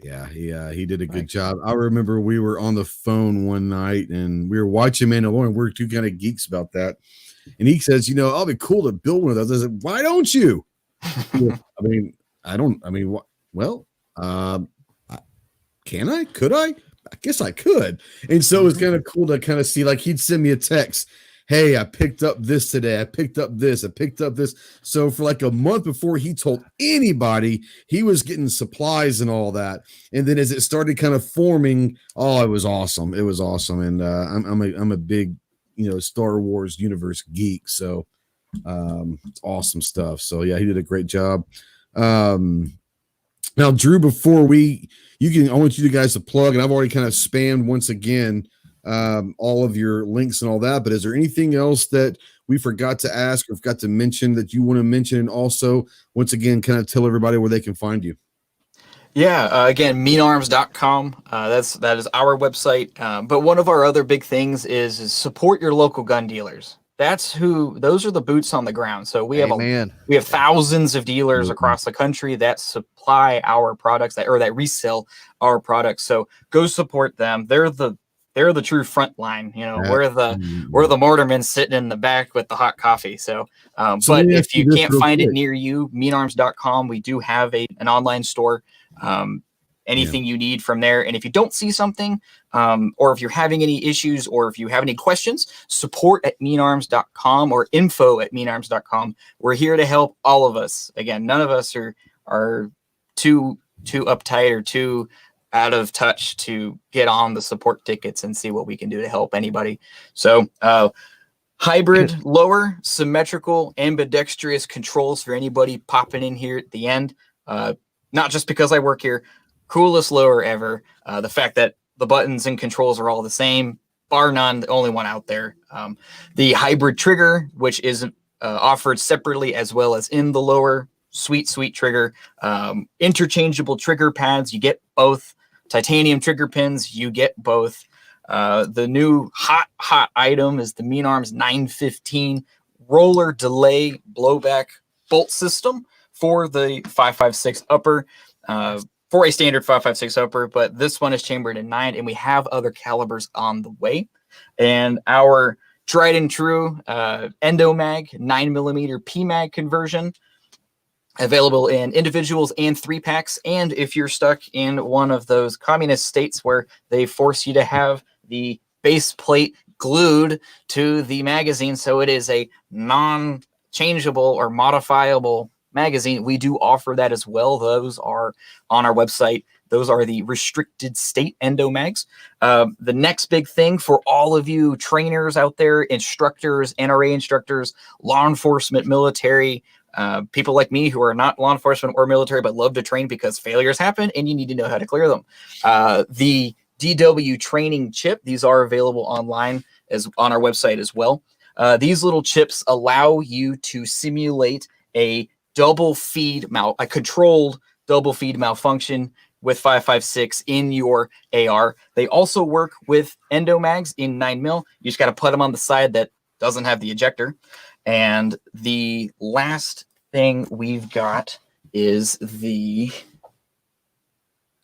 A: yeah, he did a good job. I remember we were on the phone one night and we were watching Mandalorian. We're two kind of geeks about that. And he says, I'll be cool to build one of those. I said, why don't you? Can I? Could I? I guess I could. And so it was kind of cool to kind of see, like, he'd send me a text. Hey, I picked up this today. I picked up this. I picked up this. So for like a month before he told anybody, he was getting supplies and all that. And then as it started kind of forming, it was awesome. It was awesome. And I'm a big, Star Wars universe geek. So it's awesome stuff. So yeah, he did a great job. Now, Drew, before I want you guys to plug, and I've already kind of spammed once again all of your links and all that, but is there anything else that we forgot to ask or forgot to mention that you want to mention? And also, once again, kind of tell everybody where they can find you.
C: Yeah, again, meanarms.com. That is our website. But one of our other big things is support your local gun dealers. Those are the boots on the ground. So we have thousands of dealers across the country that supply our products that resell our products. So go support them. They're the true front line. We're the mortarmen sitting in the back with the hot coffee. So but if you can't find it near you, meanarms.com, we do have an online store. Anything you need from there. And if you don't see something, or if you're having any issues, or if you have any questions, support@meanarms.com or info@meanarms.com. We're here to help all of us. Again, none of us are too uptight or too out of touch to get on the support tickets and see what we can do to help anybody. So hybrid, lower, symmetrical, ambidextrous controls for anybody popping in here at the end. Not just because I work here. Coolest lower ever. The fact that the buttons and controls are all the same, bar none, the only one out there. The hybrid trigger, which is offered separately as well as in the lower, sweet trigger. Interchangeable trigger pads, you get both. Titanium trigger pins, you get both. The new hot item is the Mean Arms 915 roller delay blowback bolt system for the 5.56 upper. For a standard 5.56 upper, but this one is chambered in 9, and we have other calibers on the way. And our tried and true Endomag 9mm PMag conversion available in individuals and 3-packs. And if you're stuck in one of those communist states where they force you to have the base plate glued to the magazine, so it is a non-changeable or modifiable magazine, we do offer that as well. Those are on our website. Those are the restricted state Endomags. The next big thing for all of you trainers out there, instructors, NRA instructors, law enforcement, military, people like me who are not law enforcement or military but love to train because failures happen and you need to know how to clear them. The DW training chip, these are available online as on our website as well. These little chips allow you to simulate a controlled double feed malfunction with 5.56 in your AR. They also work with endo mags in 9mm. You just got to put them on the side that doesn't have the ejector. And the last thing we've got is the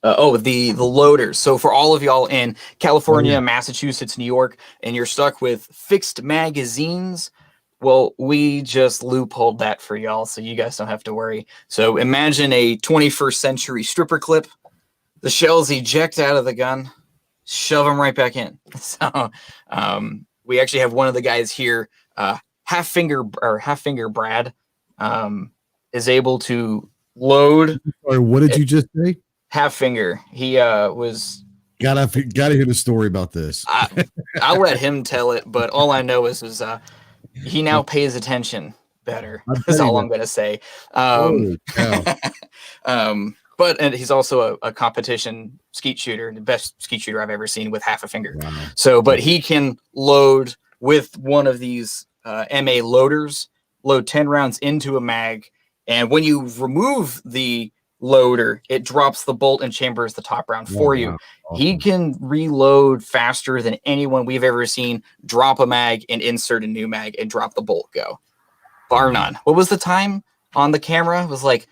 C: loaders. So for all of y'all in California, Massachusetts, New York, and you're stuck with fixed magazines, well, we just loopholed that for y'all, so you guys don't have to worry. So imagine a 21st century stripper clip. The shells eject out of the gun, shove them right back in. So we actually have one of the guys here, half finger Brad, is able to load.
A: Sorry, what did you just say?
C: Half finger. He was.
A: Gotta hear the story about this.
C: I'll let him tell it, but all I know is he now pays attention better. That's all I'm gonna say. But he's also a competition skeet shooter, the best skeet shooter I've ever seen with half a finger. Wow. So, but he can load with one of these MA loaders, load 10 rounds into a mag, and when you remove the loader, it drops the bolt and chambers the top round for you. Wow. Awesome. He can reload faster than anyone we've ever seen. Drop a mag and insert a new mag and drop the bolt. Go, bar none. What was the time on the camera? It was like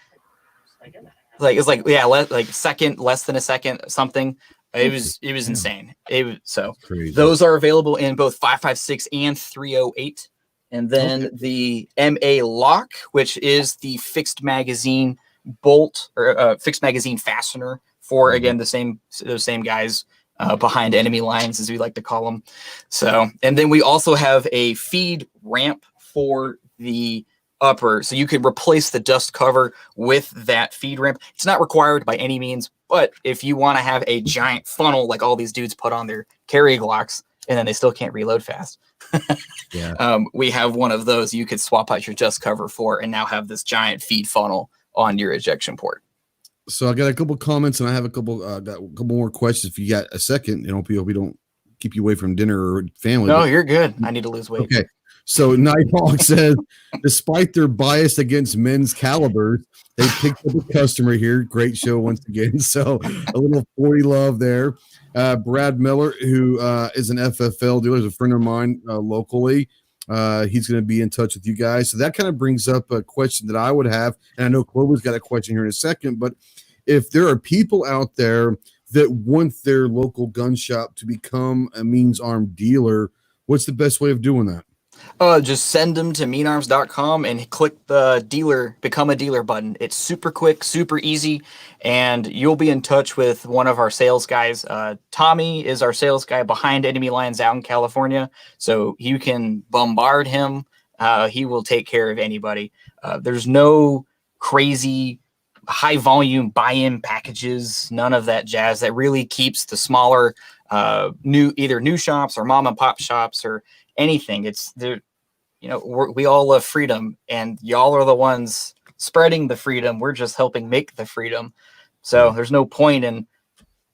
C: less than a second, something. It was insane. Those are available in both 5.56 and 308. And then the MA lock, which is the fixed magazine bolt or fixed magazine fastener for, again, those same guys behind enemy lines, as we like to call them. So, and then we also have a feed ramp for the upper, so you could replace the dust cover with that feed ramp. It's not required by any means, but if you want to have a giant funnel like all these dudes put on their carry Glocks and then they still can't reload fast, we have one of those you could swap out your dust cover for and now have this giant feed funnel on your ejection port.
A: So I got a couple comments and I have a couple more questions. If you got a second, hope we don't keep you away from dinner or family.
C: No, you're good. I need to lose weight.
A: Okay. So Nighthawk says, despite their bias against men's calibers, they picked up a customer here. Great show once again. So a little 40 love there. Brad Miller, who is an FFL dealer, is a friend of mine locally. He's going to be in touch with you guys. So that kind of brings up a question that I would have. And I know Clover's got a question here in a second, but if there are people out there that want their local gun shop to become a means armed dealer, what's the best way of doing that?
C: Just send them to meanarms.com and click the become a dealer button. It's super quick, super easy, and you'll be in touch with one of our sales guys. Tommy is our sales guy behind enemy lines out in California, so you can bombard him. He will take care of anybody. There's no crazy high volume buy-in packages, none of that jazz. That really keeps the smaller either new shops or mom and pop shops or anything. It's there. We all love freedom, and y'all are the ones spreading the freedom. We're just helping make the freedom. So there's no point in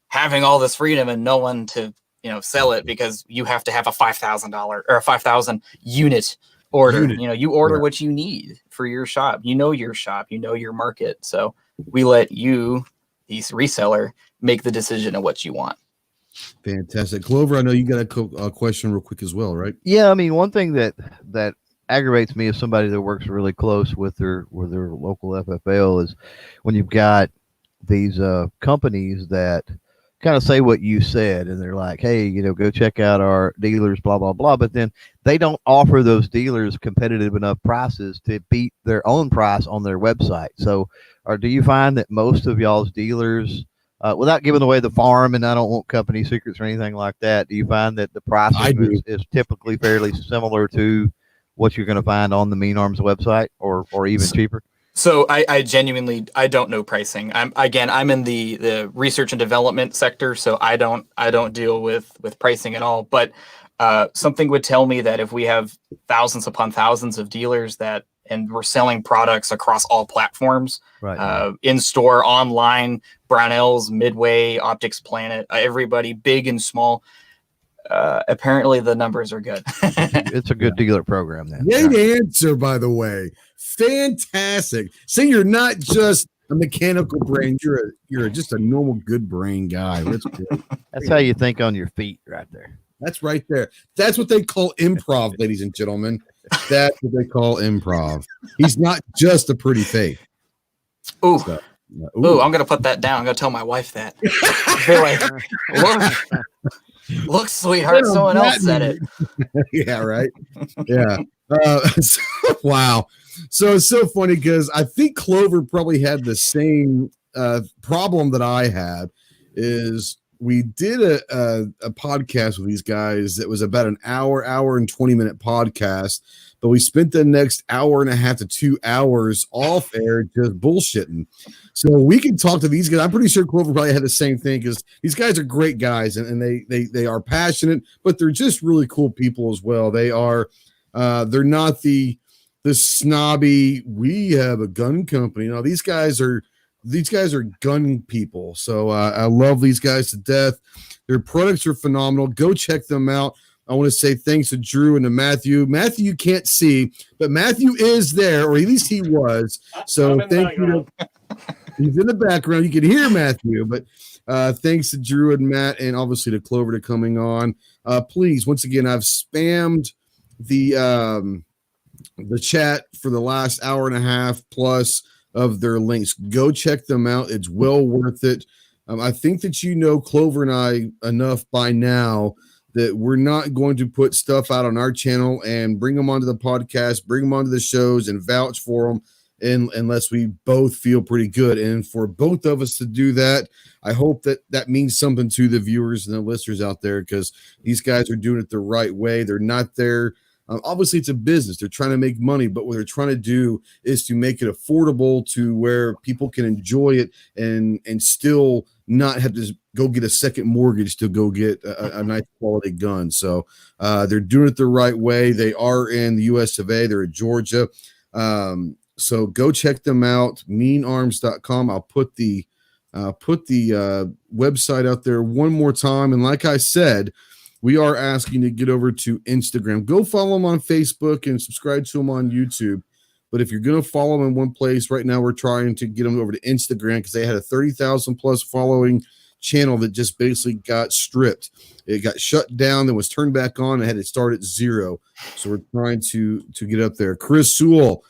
C: having all this freedom and no one to, sell it, because you have to have a $5,000 or a 5,000 unit order. You order what you need for your shop. Your shop, your market. So we let you, the reseller, make the decision of what you want.
A: Fantastic. Clover, I know you got a question real quick as well, right?
B: Yeah, I mean, one thing that aggravates me as somebody that works really close with their local FFL is when you've got these companies that kind of say what you said, and they're like, hey, go check out our dealers, blah, blah, blah. But then they don't offer those dealers competitive enough prices to beat their own price on their website. So, do you find that most of y'all's dealers, without giving away the farm, and I don't want company secrets or anything like that, do you find that the pricing is typically fairly similar to what you're going to find on the Mean Arms website, or even cheaper?
C: So I genuinely don't know pricing. I'm in the research and development sector, so I don't deal with pricing at all. But something would tell me that if we have thousands upon thousands of dealers and we're selling products across all platforms, right, in store, online, Brownells, Midway, Optics Planet, everybody, big and small. apparently the numbers are good.
B: It's a good dealer program then.
A: Great answer, by the way. Fantastic. So you're not just a mechanical brain. You're just a normal good brain guy. That's great.
B: That's how you think on your feet right there.
A: That's right there. That's what they call improv, ladies and gentlemen. That's what they call improv. He's not just a pretty face.
C: Ooh.
A: So,
C: Ooh, I'm gonna put that down. I'm gonna tell my wife that. Be like, look, sweetheart, someone else said it.
A: Yeah, right. Yeah. Wow. So it's so funny because I think Clover probably had the same problem that I had. Is we did a podcast with these guys that was about an hour and 20-minute podcast, but we spent the next hour and a half to 2 hours off air just bullshitting. So we can talk to these guys. I'm pretty sure Clover probably had the same thing because these guys are great guys and they are passionate, but they're just really cool people as well. They are they're not the snobby, we have a gun company. No, these guys are gun people. So I love these guys to death. Their products are phenomenal. Go check them out. I want to say thanks to Drew and to Matthew. Matthew, you can't see, but Matthew is there, or at least he was. So thank you. He's in the background. You can hear Matthew, but thanks to Drew and Matt, and obviously to Clover to coming on. Please, once again, I've spammed the chat for the last hour and a half plus of their links. Go check them out. It's well worth it. I think that Clover and I enough by now that we're not going to put stuff out on our channel and bring them onto the podcast, bring them onto the shows and vouch for them unless we both feel pretty good. And for both of us to do that, I hope that means something to the viewers and the listeners out there because these guys are doing it the right way. They're not there. Obviously, it's a business. They're trying to make money, but what they're trying to do is to make it affordable to where people can enjoy it and still not have to go get a second mortgage to go get a nice quality gun. So they're doing it the right way. They are in the U.S. of A. They're in Georgia. So go check them out, meanarms.com. I'll put the website out there one more time. And like I said, we are asking to get over to Instagram. Go follow them on Facebook and subscribe to them on YouTube. But if you're going to follow them in one place, right now we're trying to get them over to Instagram because they had a 30,000 plus following channel that just basically got stripped. It got shut down, then was turned back on, and had to start at 0. So we're trying to get up there. Chris Sewell,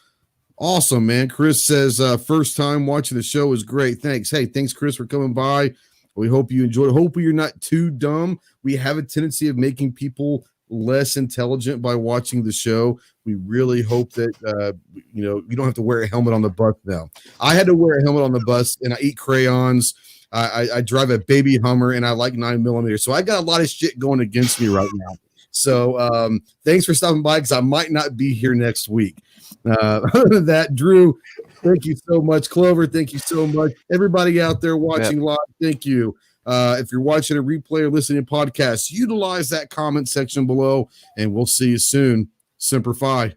A: awesome, man. Chris says, first time watching the show is great. Thanks. Hey, thanks, Chris, for coming by. We hope you enjoyed it. Hopefully you're not too dumb. We have a tendency of making people less intelligent by watching the show. We really hope that, you don't have to wear a helmet on the bus now. I had to wear a helmet on the bus, and I eat crayons. I drive a baby Hummer, and I like 9mm. So I got a lot of shit going against me right now. So thanks for stopping by because I might not be here next week. Other than that, Drew, thank you so much. Clover, thank you so much. Everybody out there watching live, thank you. If you're watching a replay or listening to podcasts, utilize that comment section below, and we'll see you soon. Semper Fi.